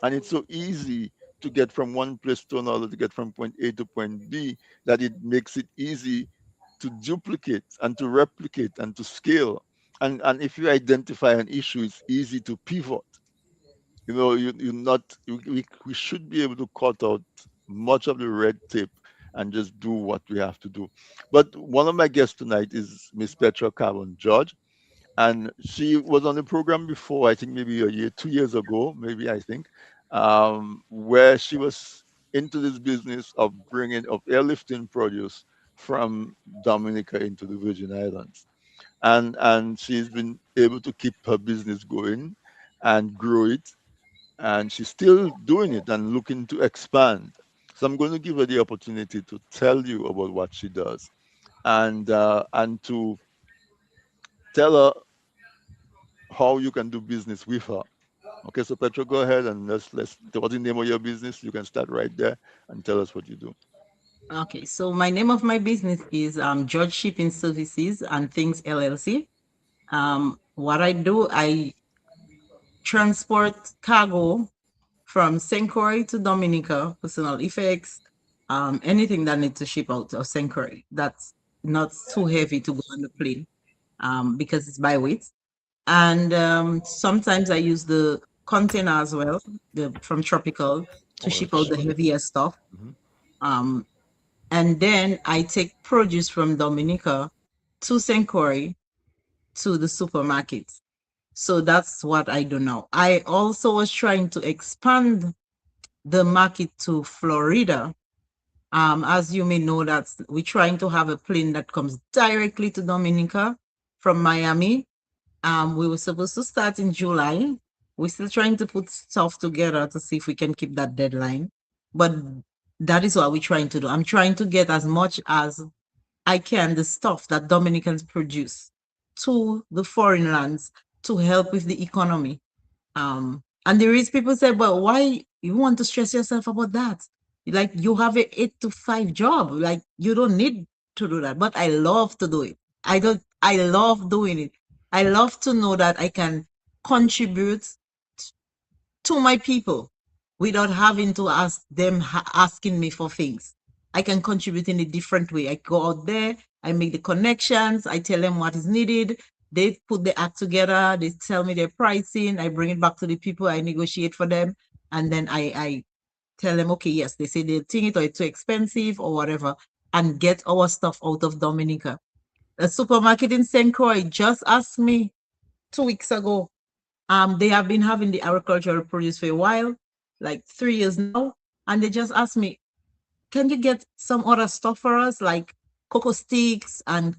Speaker 1: and it's so easy to get from one place to another, to get from point A to point B, that it makes it easy to duplicate and to replicate and to scale. And if you identify an issue, it's easy to pivot. You know, you not we should be able to cut out much of the red tape and just do what we have to do. But one of my guests tonight is Miss Petra Carbon George, and she was on the program before, I think maybe a year, 2 years ago, maybe, I think, where she was into this business of bringing of airlifting produce from Dominica into the Virgin Islands, and she's been able to keep her business going and grow it, and she's still doing it and looking to expand. So I'm going to give her the opportunity to tell you about what she does, and to tell her how you can do business with her. Okay, so Petro, go ahead and let's what's the name of your business? You can start right there and tell us what you do.
Speaker 2: Okay, so my name of my business is George Shipping Services and Things LLC. What I do, I transport cargo from St. Croix to Dominica, personal effects, anything that needs to ship out of St. Croix that's not too heavy to go on the plane, because it's by weight. And sometimes I use the container as well, the from Tropical, to
Speaker 1: Oh,
Speaker 2: ship
Speaker 1: that's
Speaker 2: out the
Speaker 1: nice.
Speaker 2: heavier stuff.
Speaker 1: Mhm.
Speaker 2: Um, and then I take produce from Dominica to St. Croix to the supermarkets. So that's what I do now. I also was trying to expand the market to Florida. As you may know, that we're trying to have a plane that comes directly to Dominica from Miami. We were supposed to start in July. We're still trying to put stuff together to see if we can keep that deadline. But that is what we're trying to do. I'm trying to get as much as I can the stuff that Dominicans produce to the foreign lands to help with the economy. And there is people say, but why you want to stress yourself about that? Like you have a 8 to 5 job. Like you don't need to do that. But I love to do it. I love doing it. I love to know that I can contribute to my people without having to ask them asking me for things. I can contribute in a different way. I go out there, I make the connections, I tell them what is needed. They put the act together, they tell me their pricing, I bring it back to the people, I negotiate for them, and then I tell them, okay, yes, they say they'll take it or it's too expensive or whatever, and get our stuff out of Dominica. A supermarket in St. Croix just asked me 2 weeks ago. They have been having the agricultural produce for a while, like 3 years now, and they just asked me, can you get some other stuff for us, like cocoa sticks and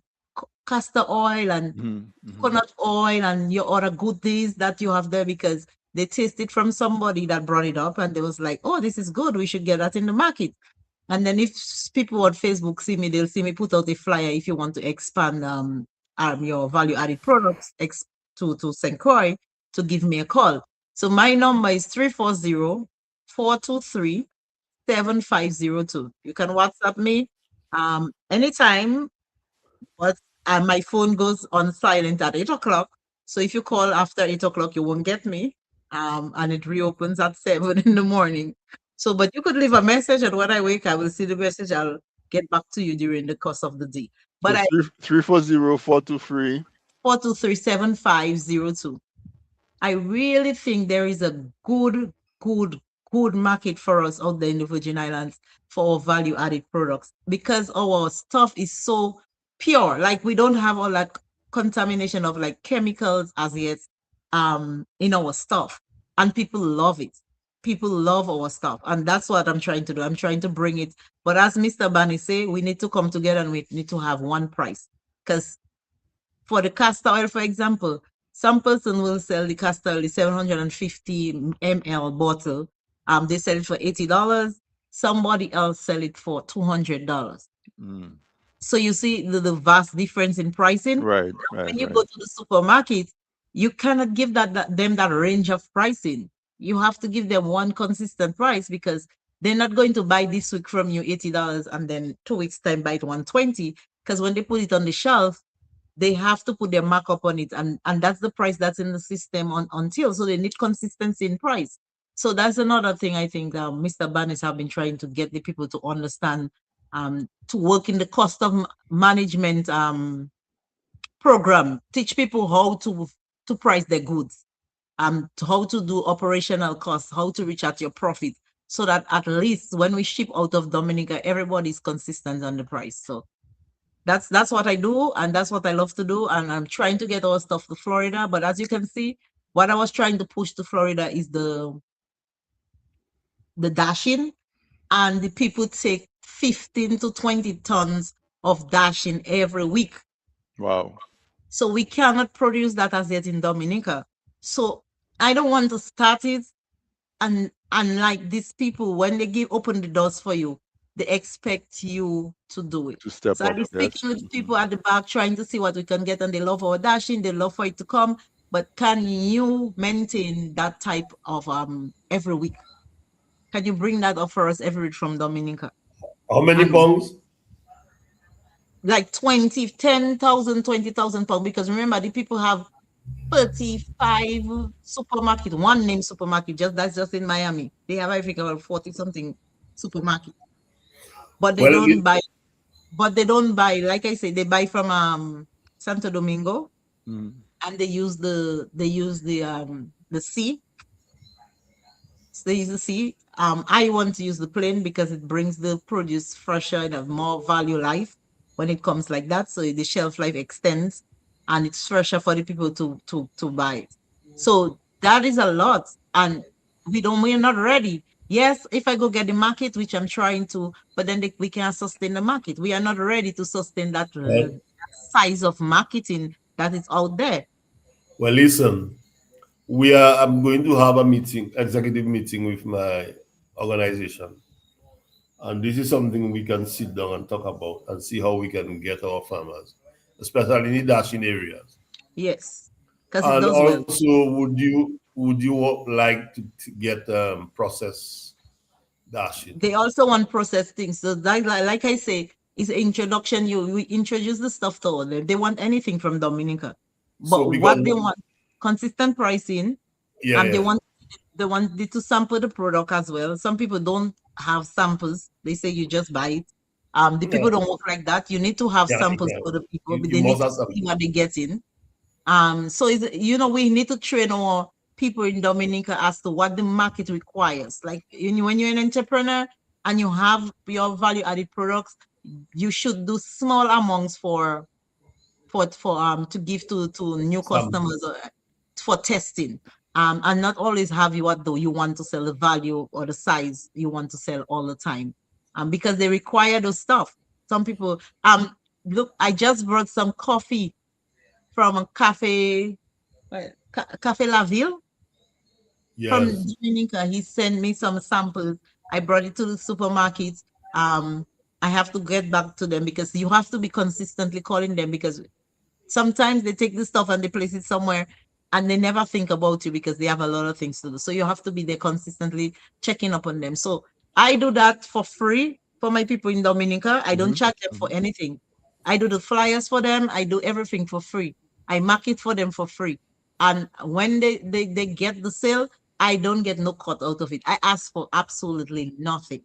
Speaker 2: castor oil and
Speaker 1: Mhm, mhm.
Speaker 2: coconut oil and your other goodies that you have there, because they tasted from somebody that brought it up and they was like, oh, this is good, we should get that in the market. And then if people on Facebook see me, they'll see me put out a flyer if you want to expand your value added products to St. Croix, to give me a call. So my number is 340-423-7502. You can WhatsApp me anytime, but my phone goes on silent at 8 o'clock. So if you call after 8 o'clock, you won't get me. And it reopens at 7 in the morning. So, but you could leave a message, and when I wake, I will see the message. I'll get back to you during the course of the day. But
Speaker 1: So
Speaker 2: I
Speaker 1: 340-423.
Speaker 2: 423-7502. I really think there is a good, good market for us out there in the Virgin Islands for our value added products, because our stuff is so pure. Like we don't have all that contamination of like chemicals as yet in our stuff. And people love it. People love our stuff. And that's what I'm trying to do. I'm trying to bring it. But as Mr. Bani say, we need to come together and we need to have one price. Because for the castor oil, for example, some person will sell the castor oil, the 750 ml bottle. They sell it for $80. Somebody else sell it for $200.
Speaker 1: Mm.
Speaker 2: So you see the vast difference in pricing.
Speaker 1: Right,
Speaker 2: Now,
Speaker 1: right,
Speaker 2: when you
Speaker 1: right.
Speaker 2: go to the supermarket, you cannot give them that range of pricing. You have to give them one consistent price, because they're not going to buy this week from you $80 and then 2 weeks time buy it 120. Because when they put it on the shelf, they have to put their markup on it, and that's the price that's in the system until, so they need consistency in price. So that's another thing I think Mr. Barnes have been trying to get the people to understand. to work in the management program, teach people how to price their goods, how to do operational costs, how to reach out your profit, so that at least when we ship out of Dominica, everybody's consistent on the price. So that's what I do, and that's what I love to do. And I'm trying to get our stuff to Florida. But as you can see, what I was trying to push to Florida is the dashing, and the people take 15 to 20 tons of dashing every week.
Speaker 1: Wow.
Speaker 2: So we cannot produce that as yet in Dominica. So I don't want to start it, and like these people, when they open the doors for you, they expect you to do it.
Speaker 1: To step
Speaker 2: So I've
Speaker 1: up.
Speaker 2: been
Speaker 1: Yes.
Speaker 2: speaking with people at the back, trying to see what we can get, and they love our dashing, they love for it to come. But can you maintain that type of every week? Can you bring that up for us every week from Dominica?
Speaker 3: How many
Speaker 2: And
Speaker 3: pounds?
Speaker 2: like 20,000, 20,000 pounds, because remember the people have 35 supermarket, one name supermarket, that's just in Miami. They have, I think, about 40 something supermarket. But they
Speaker 3: Well,
Speaker 2: don't buy, like I say, they buy from Santo Domingo,
Speaker 1: Mm.
Speaker 2: and they use the sea. So you see, I want to use the plane because it brings the produce fresher and have more value life when it comes like that. So the shelf life extends, and it's fresher for the people to buy it. So that is a lot, and we're not ready. Yes, if I go get the market, which I'm trying to, but then we can't sustain the market. We are not ready to sustain that
Speaker 3: well,
Speaker 2: size of marketing that is out there.
Speaker 3: well, listen. We are. I'm going to have a meeting, executive meeting with my organization, and this is something we can sit down and talk about and see how we can get our farmers, especially in the dashing areas.
Speaker 2: Yes, because it
Speaker 3: And
Speaker 2: does well.
Speaker 3: also, would you like to get process dashing?
Speaker 2: They also want processed things. So that, like I say, is introduction. We introduce the stuff to them. They want anything from Dominica,
Speaker 3: So
Speaker 2: but
Speaker 3: because
Speaker 2: what they want, consistent pricing.
Speaker 3: yeah,
Speaker 2: They
Speaker 3: yeah,
Speaker 2: want you to sample the product as well. Some people don't have samples. They say you just buy it. The
Speaker 3: yeah,
Speaker 2: people don't work like that. You need to have
Speaker 3: yeah,
Speaker 2: samples
Speaker 3: yeah.
Speaker 2: for the people, but
Speaker 3: You
Speaker 2: they need
Speaker 3: must
Speaker 2: to
Speaker 3: have
Speaker 2: see
Speaker 3: something.
Speaker 2: what they get in. So we need to train our people in Dominica as to what the market requires. Like when you're an entrepreneur and you have your value added products, you should do small amounts for to give to new
Speaker 3: Something.
Speaker 2: customers, for testing. And not always have you what though you want to sell, the value or the size you want to sell all the time. Because they require those stuff. Some people look, I just brought some coffee from a cafe, Cafe La Ville from
Speaker 3: Yes.
Speaker 2: Dominica. He sent me some samples. I brought it to the supermarket. Um, I have to get back to them because you have to be consistently calling them, because sometimes they take the stuff and they place it somewhere and they never think about you because they have a lot of things to do. So you have to be there consistently checking up on them. So I do that for free for my people in Dominica. I don't
Speaker 1: Hmm.
Speaker 2: charge them for
Speaker 1: Hmm.
Speaker 2: anything. I do the flyers for them. I do everything for free. I market for them for free. And when they get the sale, I don't get no cut out of it. I ask for absolutely nothing.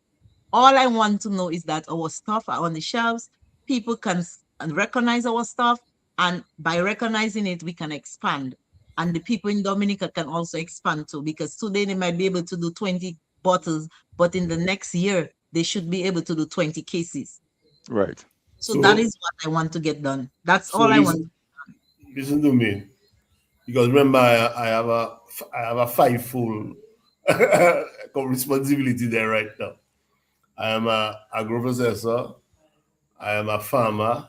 Speaker 2: All I want to know is that our stuff are on the shelves. People can recognize our stuff, and by recognizing it, we can expand. And the people in Dominica can also expand too, because today they might be able to do 20 bottles, but in the next year, they should be able to do 20 cases.
Speaker 1: Right.
Speaker 2: So that is
Speaker 3: So
Speaker 2: what I want to get done. That's
Speaker 3: so
Speaker 2: all I want.
Speaker 3: listen to me, because remember I have a five-fold responsibility there right now. I am a agro-processor. I am a farmer.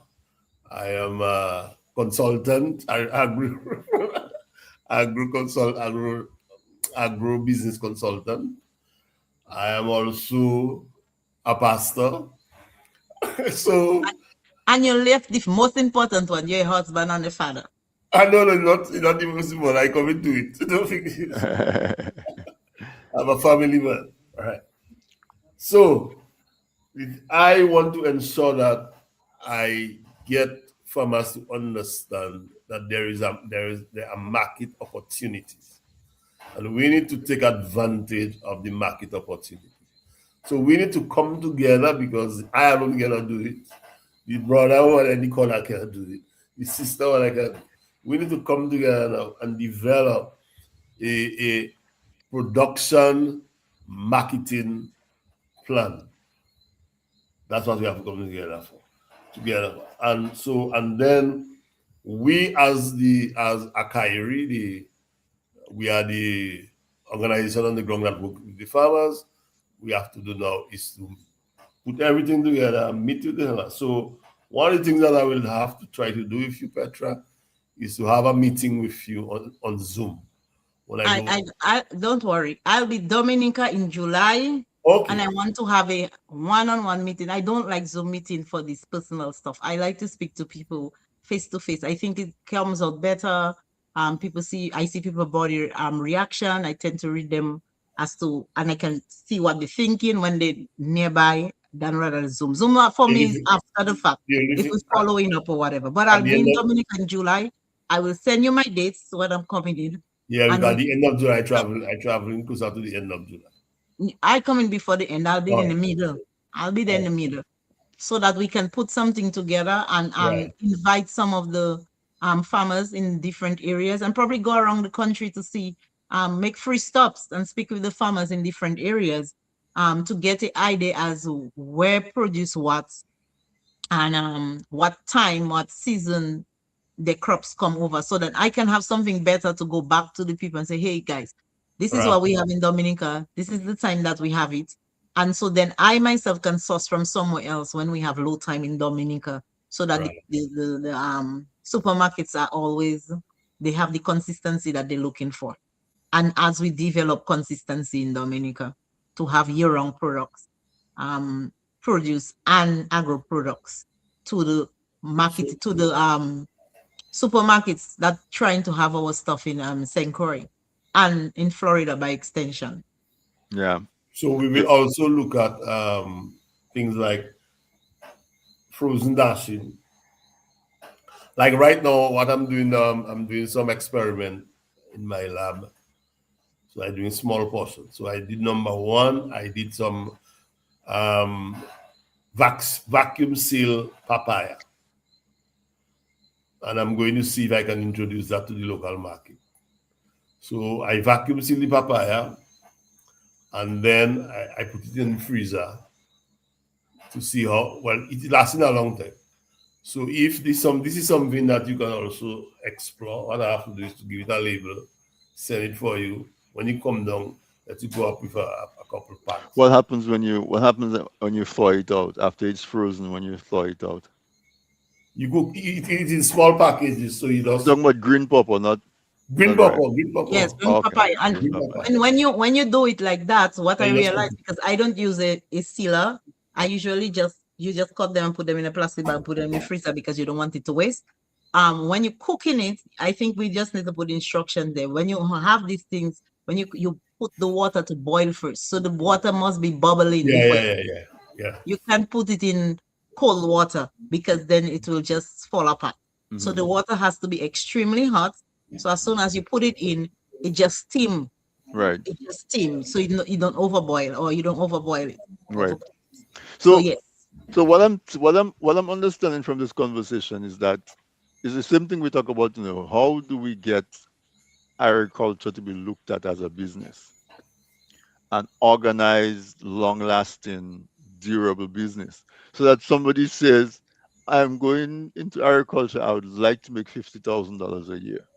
Speaker 3: I am a consultant, agro business consultant. I am also a pastor. So
Speaker 2: And you left the most important one, your husband and the father.
Speaker 3: I know that not even possible. I commit to it. Don't think this. I'm a family man. All right. So I want to ensure that I get farmers to understand that there are market opportunities, and we need to take advantage of the market opportunity. So we need to come together because I alone cannot do it. The brother one and the corner cannot do it. The sister one I can. We need to come together now and develop a production marketing plan. That's what we have to come together for. Together. And so and then we as Akairi, we are the organization on the ground that work with the farmers. We have to do now is to put everything together and meet together. So one of the things that I will have to try to do with you, Petra, is to have a meeting with you on Zoom when I go.
Speaker 2: I don't worry. I'll be Dominica in July, and
Speaker 3: Okay,
Speaker 2: I want to have a one-on-one meeting. I don't like Zoom meeting for this personal stuff. I like to speak to people face to face. I think it comes out better. I see people body reaction. I tend to read them as to, and I can see what they're thinking when they're nearby than rather than Zoom. Zoom for me is after the fact,
Speaker 3: the only
Speaker 2: if
Speaker 3: thing
Speaker 2: it's following up or whatever. But
Speaker 3: at
Speaker 2: I'll
Speaker 3: the
Speaker 2: be
Speaker 3: end
Speaker 2: in
Speaker 3: of
Speaker 2: Dominica in July. I will send you my dates when I'm coming in.
Speaker 3: yeah, because at
Speaker 2: And
Speaker 3: the end of July I traveling closer to the end of July.
Speaker 2: I come in before the end. I'll be in
Speaker 3: Oh,
Speaker 2: the middle. I'll be there in
Speaker 3: oh,
Speaker 2: the middle so that we can put something together and
Speaker 3: right,
Speaker 2: invite some of the farmers in different areas and probably go around the country to see make free stops and speak with the farmers in different areas to get the idea as to where produce what and what time, what season the crops come over so that I can have something better to go back to the people and say, hey guys, this is
Speaker 3: right,
Speaker 2: what we have in Dominica. This is the time that we have it. And so then I myself can source from somewhere else when we have low time in Dominica so that
Speaker 3: right.
Speaker 2: the supermarkets are always, they have the consistency that they're looking for. And as we develop consistency in Dominica to have year-round products, um, produce and agro products to the
Speaker 3: So
Speaker 2: market, to the supermarkets that trying to have our stuff in St. Croix and in Florida by extension.
Speaker 1: Yeah.
Speaker 3: so we will
Speaker 1: The-
Speaker 3: also look at things like frozen dashing. Like right now, what I'm doing now, I'm doing some experiment in my lab. So I'm doing small portions. So I did number one, I did some um, vacuum seal papaya. And I'm going to see if I can introduce that to the local market. So I vacuum seal the papaya and then I put it in the freezer to see how well it lasts in a long time. So if this is something that you can also explore, what I have to do is to give it a label, send it for you. When you come down, let you go up with a couple packs.
Speaker 1: what happens when you thaw it out after it's frozen when you thaw it out?
Speaker 3: You go eat it in small packages, so you
Speaker 1: You're
Speaker 3: just
Speaker 1: talking about green pepper,
Speaker 3: green
Speaker 1: not right.
Speaker 3: pepper, green
Speaker 2: Yes,
Speaker 3: pepper,
Speaker 2: green
Speaker 1: Okay.
Speaker 2: papaya. And
Speaker 1: Green
Speaker 3: green
Speaker 1: pepper.
Speaker 3: pepper.
Speaker 2: when you do it like that, what I
Speaker 3: And you just put
Speaker 2: realized because I don't use a sealer, I usually just you just cut them and put them in a plastic bag, put them in the freezer because you don't want it to waste. When you're cooking it, I think we just need to put instruction there. When you have these things, when you put the water to boil first, so the water must be bubbling
Speaker 3: yeah,
Speaker 2: before
Speaker 3: yeah, yeah, yeah, yeah.
Speaker 2: you can't put it in cold water because then it will just fall apart. So
Speaker 1: Hmm.
Speaker 2: the water has to be extremely hot. So as soon as you put it in, it just steam.
Speaker 1: Right.
Speaker 2: It just steam. So you don't overboil or you don't overboil it.
Speaker 1: Right.
Speaker 2: Over. So
Speaker 1: So
Speaker 2: yes.
Speaker 1: so what I'm understanding from this conversation is that is the same thing we talk about, how do we get agriculture to be looked at as a business, an organized, long lasting, durable business. So that somebody says, I'm going into agriculture, I would like to make $50,000 a year.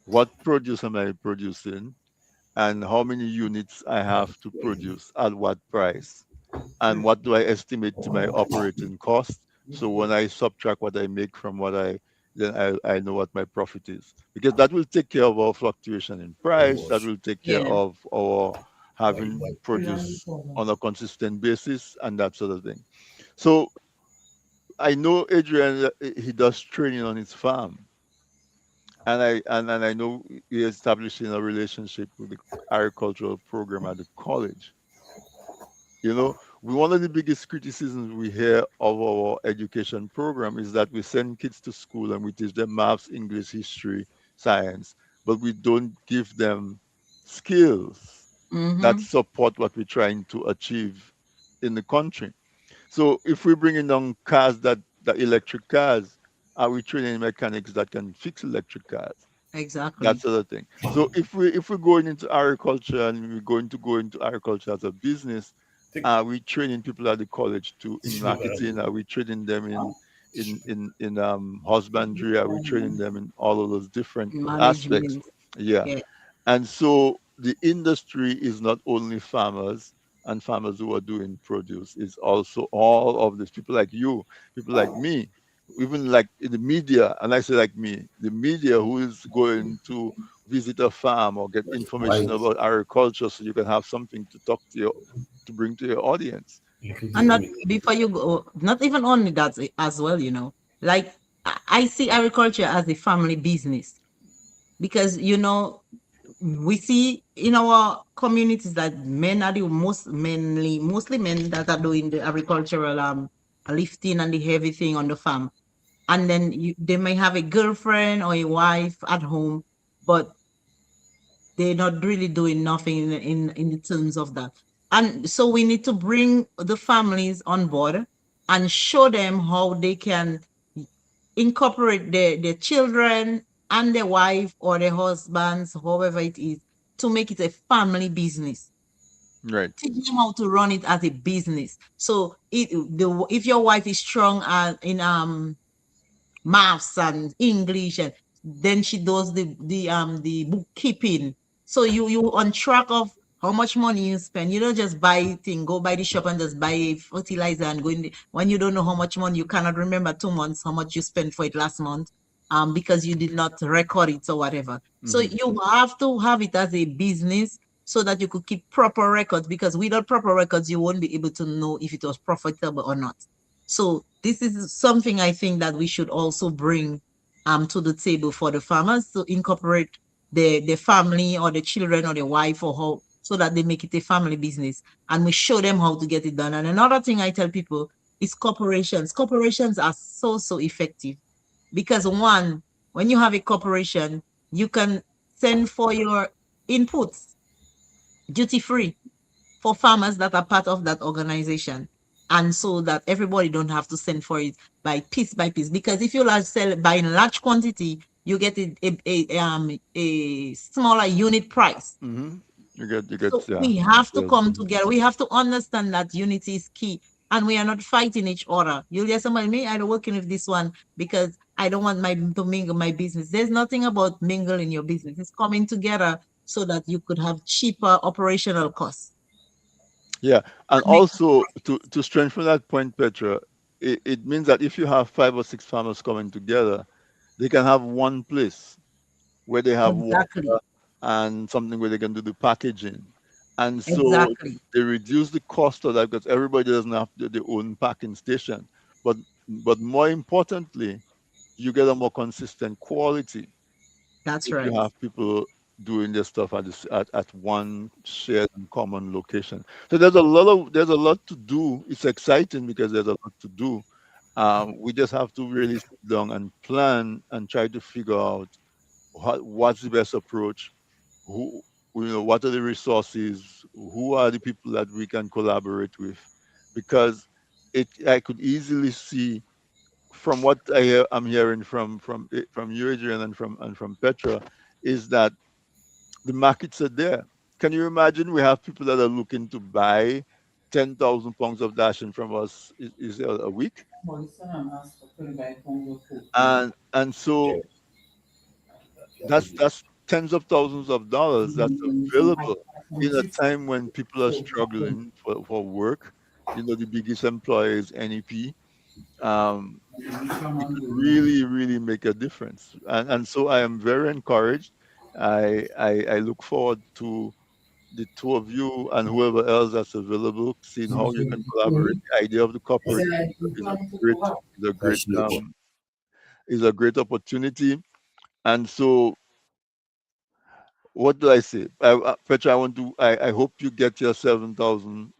Speaker 1: What produce am I producing? And how many units I have to produce at what price? And what do I estimate to my operating cost? So when I subtract what I make from what I know what my profit is. Because that will take care of our fluctuation in
Speaker 3: Of
Speaker 1: price, that
Speaker 3: course.
Speaker 1: will take care
Speaker 2: Yeah.
Speaker 1: of our
Speaker 3: Right,
Speaker 1: having
Speaker 3: right.
Speaker 1: produce on a consistent basis and that sort of thing. So I know Adrian, he does training on his farm. And I know he establishing a relationship with the agricultural program at the college. One of the biggest criticisms we hear of our education program is that we send kids to school and we teach them maths, English, history, science, but we don't give them skills that
Speaker 2: Mm-hmm.
Speaker 1: support what we're trying to achieve in the country. So if we bring in down cars that electric cars, are we training mechanics that can fix electric cars?
Speaker 2: Exactly.
Speaker 1: That's the other thing. So if we're going into agriculture and we're going to go into agriculture as a business,
Speaker 3: Take
Speaker 1: are we training people at the college to in marketing? Are we training them in husbandry? Are we training them in all of those different aspects?
Speaker 2: Management.
Speaker 1: Yeah.
Speaker 2: Yeah.
Speaker 1: And so the industry is not only farmers and farmers who are doing produce, it's also all of these people like you, people like me, even like in the media. And I say like me, the media who is going to visit a farm or get information
Speaker 3: white.
Speaker 1: about agriculture so you can have something to talk to your to bring to your audience.
Speaker 2: And not before you go, not even only that as well, like I see agriculture as a family business because, we see in our communities that men are the mostly men that are doing the agricultural lifting and the heavy thing on the farm. And then they may have a girlfriend or a wife at home, but they're not really doing nothing in the terms of that. And so we need to bring the families on board and show them how they can incorporate their children and their wife or their husbands, however it is, to make it a family business.
Speaker 1: Right.
Speaker 2: Teach them how to run it as a business. So if your wife is strong in maths and English, and then she does the bookkeeping. So you on track of how much money you spend. You don't just buy thing, go buy the shop and just buy fertilizer and go in when you don't know how much money, you cannot remember 2 months how much you spent for it last month, because you did not record it or whatever. So
Speaker 1: Hmm.
Speaker 2: you have to have it as a business so that you could keep proper records, because without proper records you won't be able to know if it was profitable or not. So this is something I think that we should also bring to the table for the farmers to incorporate the family or the children or the wife or how, so that they make it a family business, and we show them how to get it done. And another thing I tell people is corporations. Corporations are so effective because, one, when you have a corporation, you can send for your inputs duty free for farmers that are part of that organization, and so that everybody don't have to send for it by piece, because if you large sell by in large quantity, you get a smaller unit price.
Speaker 1: Hmm. You get
Speaker 2: So
Speaker 1: yeah.
Speaker 2: we have to
Speaker 1: Yes.
Speaker 2: come together. We have to understand that unity is key, and we are not fighting each other. You'll hear somebody, me, I don't working with this one because I don't want my to mingle my business. There's nothing about mingling your business. It's coming together so that you could have cheaper operational costs.
Speaker 1: Yeah, and
Speaker 2: And make
Speaker 1: also to strengthen that point, Petra, it means that if you have 5 or 6 farmers coming together, they can have one place where they have water
Speaker 2: exactly,
Speaker 1: and something where they can do the packaging, and so
Speaker 2: exactly.
Speaker 1: they reduce the cost of that because everybody doesn't have their own packing station. But more importantly, you get a more consistent quality
Speaker 2: That's
Speaker 1: if you
Speaker 2: right.
Speaker 1: have people doing their stuff at one shared and common location. So there's a lot to do. It's exciting because there's a lot to do. We just have to really sit down and plan and try to figure out what's the best approach. Who what are the resources? Who are the people that we can collaborate with? Because I could easily see from what I'm hearing from you, Adrian, and from Petra, is that the markets are there. Can you imagine we have people that are looking to buy 10,000 pounds of dashing from us is a week, and so that's tens of thousands of dollars that's available in a time when people are struggling for work. The biggest employer is NEP. Um, it could really, really make a difference. And so I am very encouraged. I look forward to the two of you and whoever else that's available, seeing how you can collaborate. The idea of the cooperative is a great
Speaker 3: Absolutely.
Speaker 1: is a great opportunity. And so, what do I say? Petra, I hope you get your 7,000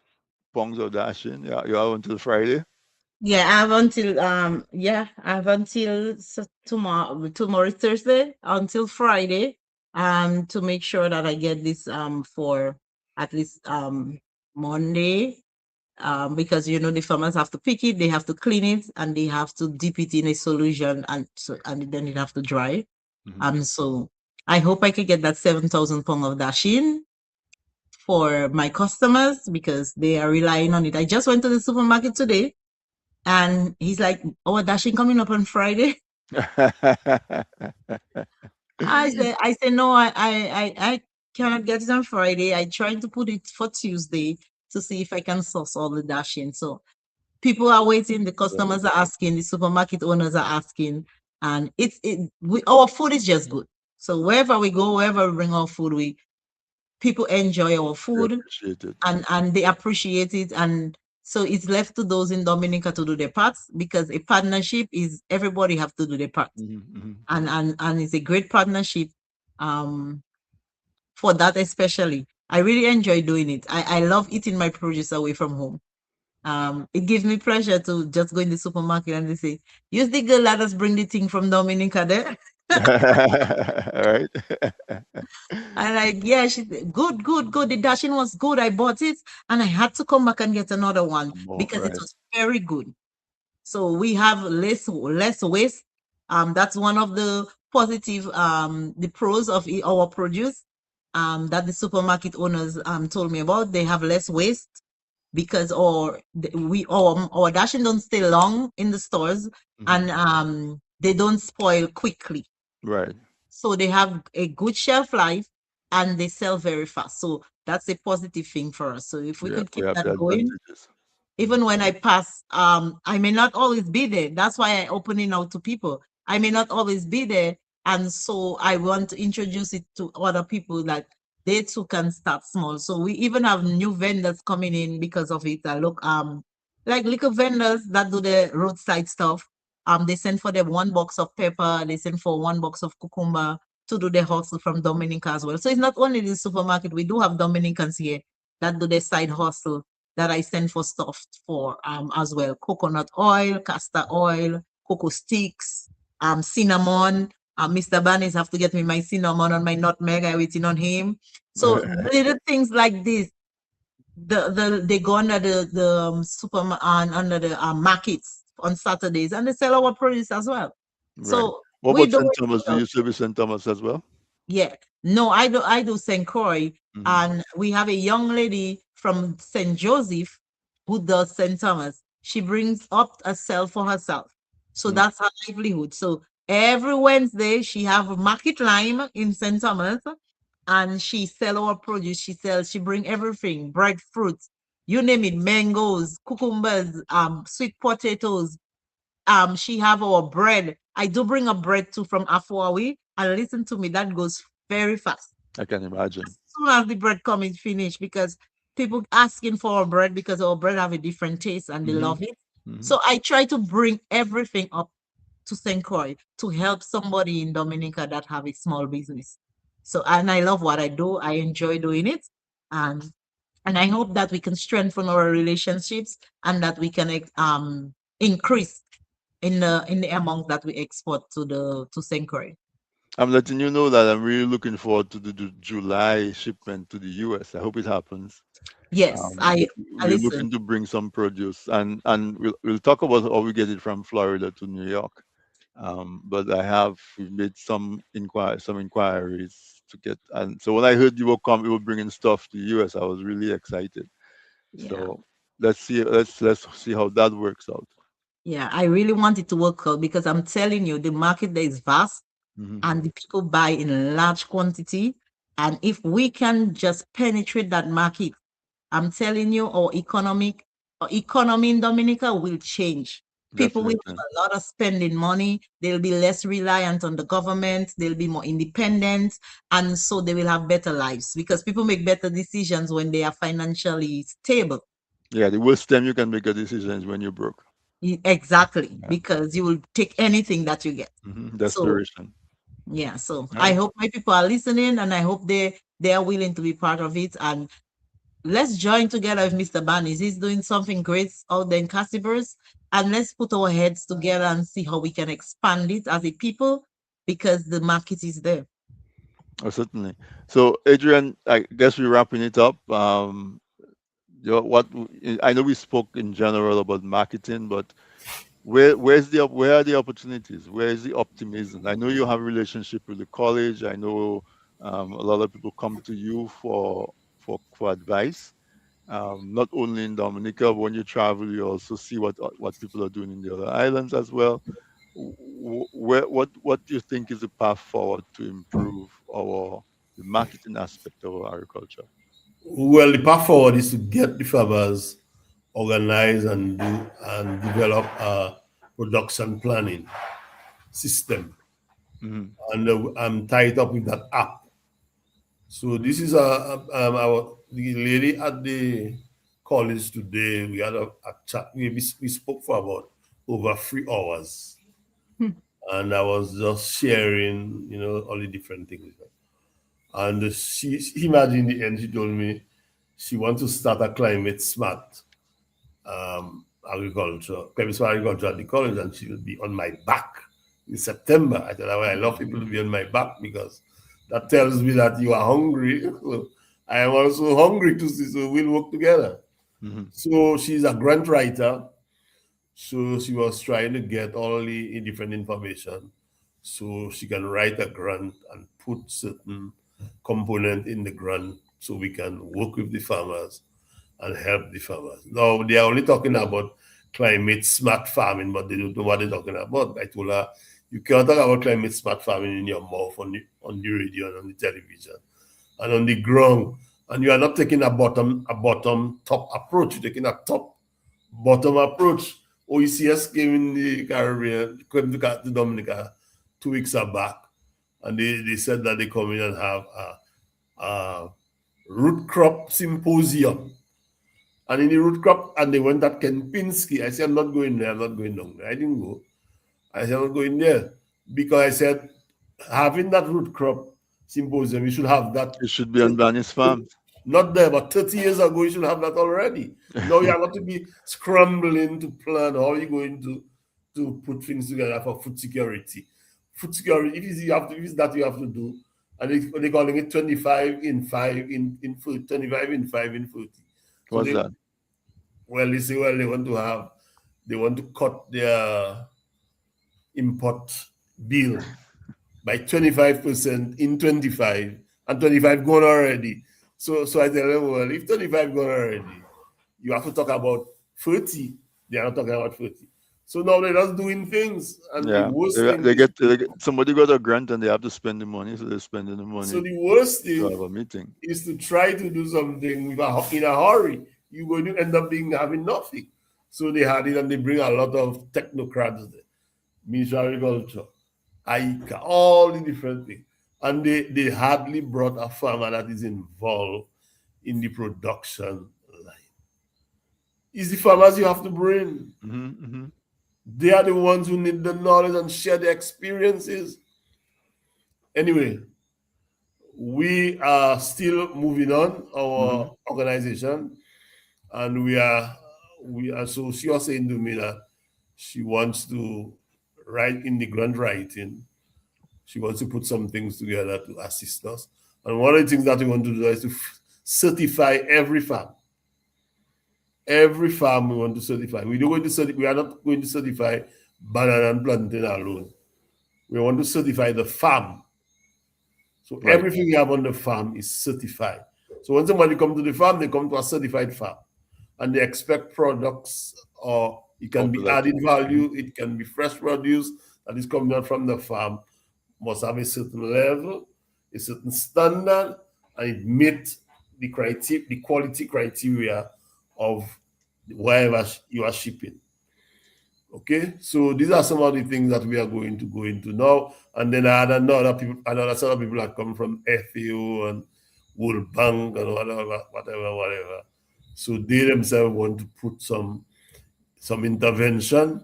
Speaker 1: pounds of dashing. Yeah, you have until Friday.
Speaker 2: Yeah, I have until tomorrow is Thursday, until Friday, to make sure that I get this for at least Monday, because the farmers have to pick it, they have to clean it, and they have to dip it in a solution, and then it have to dry.
Speaker 1: Mhm.
Speaker 2: So I hope I can get that 7,000 pound of dashing for my customers because they are relying on it. I just went to the supermarket today, and he's like, "Oh, dashing coming up on Friday." I say no, I cannot get it on Friday. I tried to put it for Tuesday to see if I can source all the dashing. So people are waiting, the
Speaker 1: Right.
Speaker 2: customers are asking, the supermarket owners are asking, and our food is just good. So wherever we go, wherever we bring our food, we people enjoy our
Speaker 1: They
Speaker 2: food,
Speaker 1: appreciate it.
Speaker 2: and they appreciate it. And so it's left to those in Dominica to do their parts, because a partnership is everybody have to do their part.
Speaker 1: Mhm, mhm.
Speaker 2: And it's a great partnership, um for that especially. I really enjoy doing it. I love eating my produce away from home. It gives me pleasure to just go in the supermarket and they say, use the girl, let us bring the thing from Dominica there.
Speaker 1: Right?
Speaker 2: And like, yeah, she good, good, good. The dashing was good. I bought it and I had to come back and get another one
Speaker 1: More,
Speaker 2: because it
Speaker 1: right.
Speaker 2: was very good. So we have less waste. That's one of the positive, the pros of our produce, that the supermarket owners told me about. They have less waste because our dashing don't stay long in the stores,
Speaker 1: Mhm.
Speaker 2: and they don't spoil quickly.
Speaker 1: Right.
Speaker 2: So they have a good shelf life and they sell very fast. So that's a positive thing for us. So if we
Speaker 1: Yeah,
Speaker 2: could
Speaker 1: we
Speaker 2: keep
Speaker 1: have
Speaker 2: that
Speaker 1: the
Speaker 2: going,
Speaker 1: advantages. Mhm.
Speaker 2: even when I pass, I may not always be there. That's why I open it out to people. I may not always be there. And so I want to introduce it to other people that they too can start small. So we even have new vendors coming in because of it. I look, like little vendors that do the roadside stuff. They send for them 1 box of pepper, they send for 1 box of cucumber to do the hustle from Dominica as well. So it's not only the supermarket, we do have Dominicans here that do the side hustle that I send for stuff for as well. Coconut oil, castor oil, cocoa sticks, cinnamon. Mr. Bannis have to get me my cinnamon and my nutmeg. I waiting on him. So little things like this, they go under the super under the markets on Saturdays, and they sell our produce as well.
Speaker 1: Right.
Speaker 2: So
Speaker 1: What
Speaker 2: we
Speaker 1: about
Speaker 2: do
Speaker 1: St.
Speaker 2: it
Speaker 1: Thomas? Do
Speaker 2: well.
Speaker 1: you service St. Thomas as well?
Speaker 2: Yeah. No, I do St. Croix,
Speaker 1: Mhm.
Speaker 2: and we have a young lady from St. Joseph who does St. Thomas. She brings up a sell for herself. So
Speaker 1: Mm.
Speaker 2: that's her livelihood. So every Wednesday she have a market line in St. Thomas, and she sell our produce. She bring everything, breadfruit, you name it, mangoes, cucumbers, sweet potatoes, she have our bread. I do bring a bread too from Afuawi, and listen to me, that goes very fast.
Speaker 1: I can
Speaker 2: As
Speaker 1: imagine.
Speaker 2: soon as the bread comes finished, because people asking for our bread because our bread have a different taste and they
Speaker 1: Hmm.
Speaker 2: love it.
Speaker 1: Hmm.
Speaker 2: So I try to bring everything up to St. Croix to help somebody in Dominica that have a small business. So, and I love what I do. I enjoy doing it. And and I hope that we can strengthen our relationships and that we can increase in the amount that we export to Senkore.
Speaker 1: I'm letting you know that I'm really looking forward to the July shipment to the US. I hope it happens.
Speaker 2: Yes, I
Speaker 1: We're
Speaker 2: listen.
Speaker 1: looking to bring some produce, and we'll talk about how we get it from Florida to New York. But we've made some inquiries to get, and so when I heard you were bringing stuff to the US, I was really excited.
Speaker 2: Yeah.
Speaker 1: So let's see how that works out.
Speaker 2: Yeah, I really want it to work out because I'm telling you, the market there is vast
Speaker 1: Hmm.
Speaker 2: and the people buy in large quantity. And if we can just penetrate that market, I'm telling you, our economy in Dominica will change. People will
Speaker 1: Definitely.
Speaker 2: have a lot of spending money. They'll be less reliant on the government. They'll be more independent. And so they will have better lives because people make better decisions when they are financially stable.
Speaker 1: Yeah, the worst time you can make a decision is when you're broke.
Speaker 2: Exactly,
Speaker 1: Yeah.
Speaker 2: because you will take anything that you get. So
Speaker 1: Desperation.
Speaker 2: yeah, so
Speaker 1: All
Speaker 2: I
Speaker 1: right.
Speaker 2: hope my people are listening, and I hope they are willing to be part of it. And let's join together with Mr. Banis. He's doing something great out there in Castibers. And let's put our heads together and see how we can expand it as a people because the market is there.
Speaker 1: Oh, certainly. So, Adrian, I guess we're wrapping it up. what I know we spoke in general about marketing, but where are the opportunities? Where is the optimism? I know you have a relationship with the college. I know a lot of people come to you for advice. Not only in Dominica, but when you travel, you also see what people are doing in the other islands as well. What do you think is the path forward to improve the marketing aspect of our agriculture?
Speaker 3: Well, the path forward is to get the farmers organize and do and develop a production planning system.
Speaker 1: Hmm.
Speaker 3: And I'm tied up with that app. So this is the lady at the college today. We had a chat. We spoke for about over 3 hours,
Speaker 2: Hmm.
Speaker 3: and I was just sharing, all the different things. And she imagine the end. She told me she wants to start a climate smart climate smart agriculture at the college, and she will be on my back in September. I said, well, I love people to be on my back because that tells me that you are hungry. So I am also hungry to see, so we'll work together.
Speaker 1: Hmm.
Speaker 3: So she's a grant writer. So she was trying to get all the different information so she can write a grant and put certain component in the grant so we can work with the farmers and help the farmers. Now they are only talking about climate smart farming, but they don't know what they're talking about. I told her you can't talk about climate smart farming in your mouth on the radio and on the television and on the ground. And you are not taking a bottom top approach. You're taking a top bottom approach. OECS came in the Caribbean, came to Dominica 2 weeks back, and they said that they come in and have a root crop symposium. And in the root crop, and they went at Kempinski. I said, I'm not going there, I'm not going down there. I didn't go. I said, I'm not going there. Because I said, having that root crop symposium, you should have that.
Speaker 1: It should be on Bannis farms.
Speaker 3: Not there, but 30 years ago, you should have that already. Now you are going to be scrambling to plan how you're going to put things together for food security. Food security, if it's that you have to do, and they're calling it 25 in 5 in food, 25 in 5 in 40. So
Speaker 1: What's that?
Speaker 3: they say, well, they want to cut their import bill by 25% in 25, and 25 gone already. So I tell them, well, if 25 gone already, you have to talk about 30. They are not talking about 30. So now they're just doing things. And the
Speaker 1: Yeah,
Speaker 3: worst thing is,
Speaker 1: they get somebody got a grant and they have to spend the money, so they're spending the
Speaker 3: so
Speaker 1: money
Speaker 3: the worst
Speaker 1: to
Speaker 3: thing
Speaker 1: have a meeting.
Speaker 3: is to try to do something in a hurry. You're going to end up having nothing. So they had it, and they bring a lot of technocrats there, Ministry of Agriculture, ICA, all the different things. And they hardly brought a farmer that is involved in the production line. It's the farmers you have to bring.
Speaker 1: Hmm. Hmm.
Speaker 3: They are the ones who need the knowledge and share their experiences. Anyway, we are still moving on
Speaker 1: Hmm.
Speaker 3: our organization, and we are so she was saying to me that she wants to write in the grant writing. She wants to put some things together to assist us. And one of the things that we want to do is to certify every farm. Every farm we want to certify. We are not going to certify banana and plantain alone. We want to certify the farm. So
Speaker 1: Right.
Speaker 3: everything we have on the farm is certified. So when somebody comes to the farm, they come to a certified farm, and they expect products, or it can
Speaker 1: Out
Speaker 3: be
Speaker 1: of that.
Speaker 3: added value, it can be fresh produce that is coming out from the farm, must have a certain level, a certain standard, and it meet the quality criteria of wherever you are shipping. Okay, so these are some of the things that we are going to go into now. And then another set of people that come from FAO and World Bank and whatever. So they themselves want to put some intervention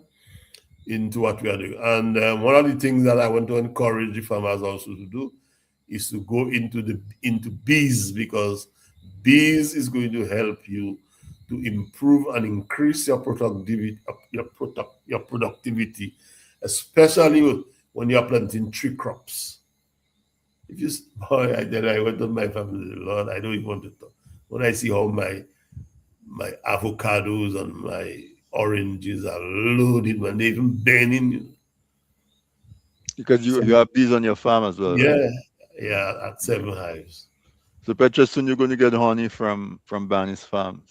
Speaker 3: into what we are doing. And one of the things that I want to encourage the farmers also to do is to go into bees, because bees is going to help you to improve and increase your productivity, your productivity, especially when you are planting tree crops. If you boy, I went on my family, Lord, I don't even want to talk. When I see how my avocados and my oranges are loaded, man. They even burning.
Speaker 1: Because you
Speaker 3: Some,
Speaker 1: have bees on your farm as well, right?
Speaker 3: yeah, yeah, at
Speaker 1: Okay.
Speaker 3: 7 hives.
Speaker 1: So Petra, soon you're going to get honey from Barney's farms,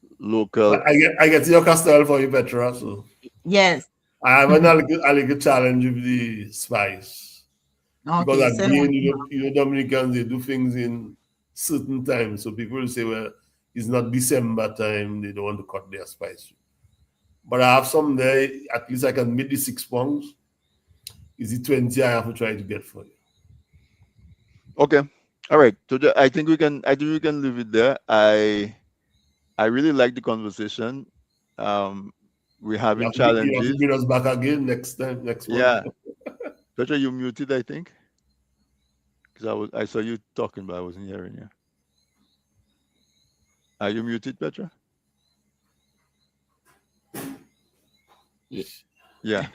Speaker 3: So
Speaker 1: local.
Speaker 3: I get your castle for you, Petra. So
Speaker 2: Yes.
Speaker 3: I have a little challenge with the spice. Because
Speaker 2: Okay. Send
Speaker 3: again,
Speaker 2: one.
Speaker 3: Dominicans, they do things in certain times. So people will say, well, it's not December time, they don't want to cut their spice. But I have some there, at least I can meet the 6 pounds. Is it 20 I have to try to get for you?
Speaker 1: Okay. All right. So I think we can leave it there. I really like the conversation. Um, we're having
Speaker 3: You have to
Speaker 1: challenges.
Speaker 3: bring us back again next time, next month.
Speaker 1: Yeah. Petra, you muted, I think, because I saw you talking, but I wasn't hearing you. Are you muted, Petra?
Speaker 2: Ye-
Speaker 1: Yeah.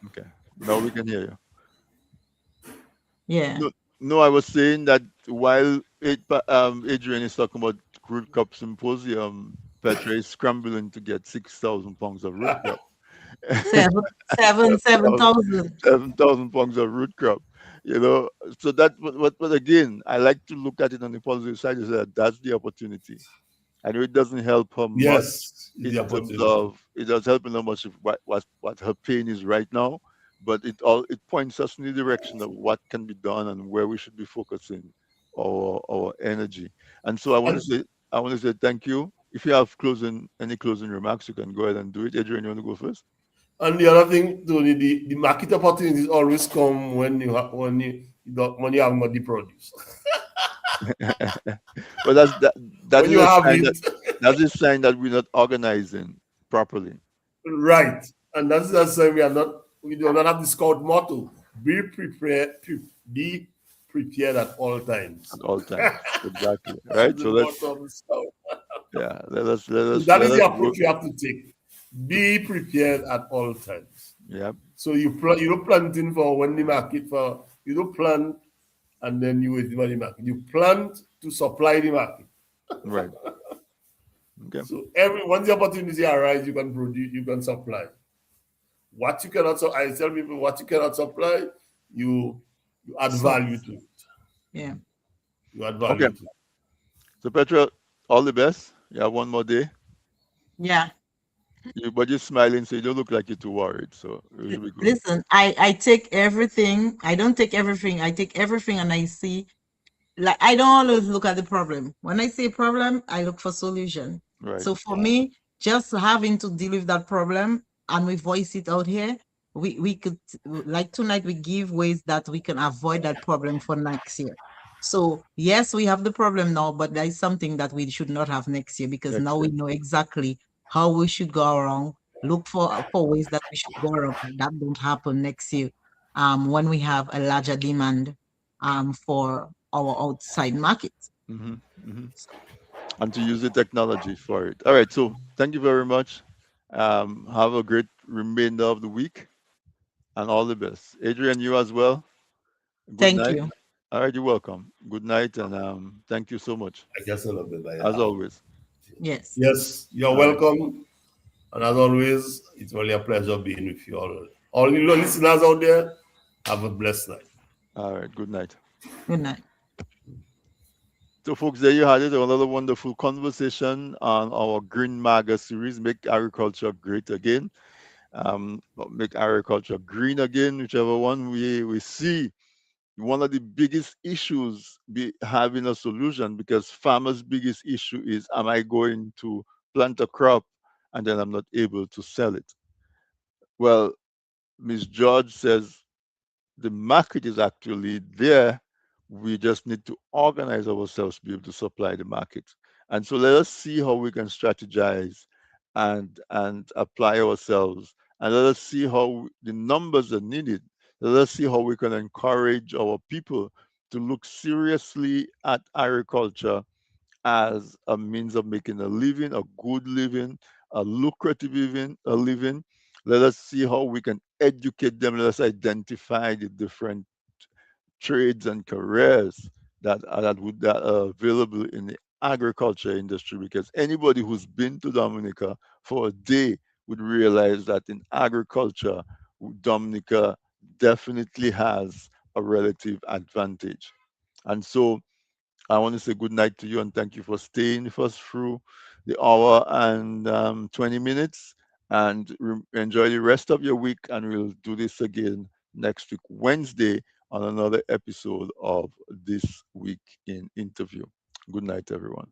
Speaker 1: Okay. Now we can hear you.
Speaker 2: Yeah.
Speaker 1: No, no, I was saying that while Adrian is talking about root crop symposium, Petra is scrambling to get 6,000 pounds of root crop.
Speaker 2: Seven, seven,
Speaker 1: 7,000
Speaker 2: 7,000.
Speaker 1: 7,000 pounds of root crop. You know, so but again, I like to look at it on the positive side. Is that that's the opportunity. I know it doesn't help her much
Speaker 3: Yes, it's the
Speaker 1: in terms
Speaker 3: opportunity.
Speaker 1: of it does help her not much of what her pain is right now, but it points us in the direction of what can be done and where we should be focusing our energy. And so
Speaker 3: And,
Speaker 1: I want to say thank you. If you have closing any closing remarks, you can go ahead and do it. Adrian, you want to go first?
Speaker 3: and the other thing, Tony, the market opportunities always come when when you haven't got the produce.
Speaker 1: But that
Speaker 3: When
Speaker 1: is
Speaker 3: you
Speaker 1: a
Speaker 3: have
Speaker 1: sign
Speaker 3: it,
Speaker 1: that's a sign that we're not organizing properly
Speaker 3: right. And that's the same. We do not have the scout motto. Be prepared, be prepared at all times.
Speaker 1: at all times. Exactly.
Speaker 3: That's
Speaker 1: Right.
Speaker 3: the
Speaker 1: So let's
Speaker 3: motto of the scout.
Speaker 1: yeah,
Speaker 3: So that
Speaker 1: let
Speaker 3: is
Speaker 1: us
Speaker 3: the
Speaker 1: work.
Speaker 3: approach you have to take. Be prepared at all times.
Speaker 1: Yeah.
Speaker 3: So you don't planting for when the market for you don't plant and then you wait for the market. You plant to supply the market.
Speaker 1: Right. Okay.
Speaker 3: So every once the opportunity arises, you can produce, you can supply. What you cannot, I tell people, what you cannot supply, you you add
Speaker 2: So,
Speaker 3: value to it.
Speaker 2: yeah.
Speaker 3: You add
Speaker 1: Okay.
Speaker 3: value to it.
Speaker 1: So Petra, all the best. You have one more day.
Speaker 2: Yeah.
Speaker 1: But you're smiling, so you don't look like you're too worried. So it should be good.
Speaker 2: Listen, I take everything. I don't take everything. I take everything and I see, like, I don't always look at the problem. When I see a problem, I look for solution.
Speaker 1: Right.
Speaker 2: So for me, just having to deal with that problem and we voice it out here, we could, like tonight, we give ways that we can avoid that problem for next year. So yes, we have the problem now, but there is something that we should not have next year because now
Speaker 1: Next
Speaker 2: we
Speaker 1: year.
Speaker 2: know exactly how we should go around. Look for ways that we should go around that don't happen next year. When we have a larger demand for our outside market.
Speaker 1: hmm hmm And to use the technology for it. All right. So thank you very much. Have a great remainder of the week and all the best. Adrian, you as well. Good
Speaker 2: Thank
Speaker 1: night.
Speaker 2: you.
Speaker 1: All right. You're welcome. Good night. And thank you so much,
Speaker 3: I guess a little bit,
Speaker 1: as
Speaker 3: yeah.
Speaker 1: always.
Speaker 2: Yes.
Speaker 3: Yes, you're
Speaker 1: All right.
Speaker 3: welcome. And as always, it's really a pleasure being with you all. All you listeners out there, have a blessed night.
Speaker 1: All right. Good night.
Speaker 2: Good night.
Speaker 1: So, folks, there you had it. Another wonderful conversation on our Green Maga series, Make Agriculture Great Again. Make agriculture green again, whichever one we see. One of the biggest issues be having a solution because farmers' biggest issue is, am I going to plant a crop and then I'm not able to sell it? Well, Miss George says the market is actually there. We just need to organize ourselves to be able to supply the market. And so let us see how we can strategize and apply ourselves. And let us see how the numbers are needed. Let us see how we can encourage our people to look seriously at agriculture as a means of making a living, a good living, a lucrative living. Let us see how we can educate them. Let us identify the different trades and careers that are available in the agriculture industry, because anybody who's been to Dominica for a day would realize that in agriculture, Dominica definitely has a relative advantage. And so I want to say good night to you and thank you for staying with us through the hour and 20 minutes. And enjoy the rest of your week. And we'll do this again next week, Wednesday, on another episode of This Week in Interview. Good night, everyone.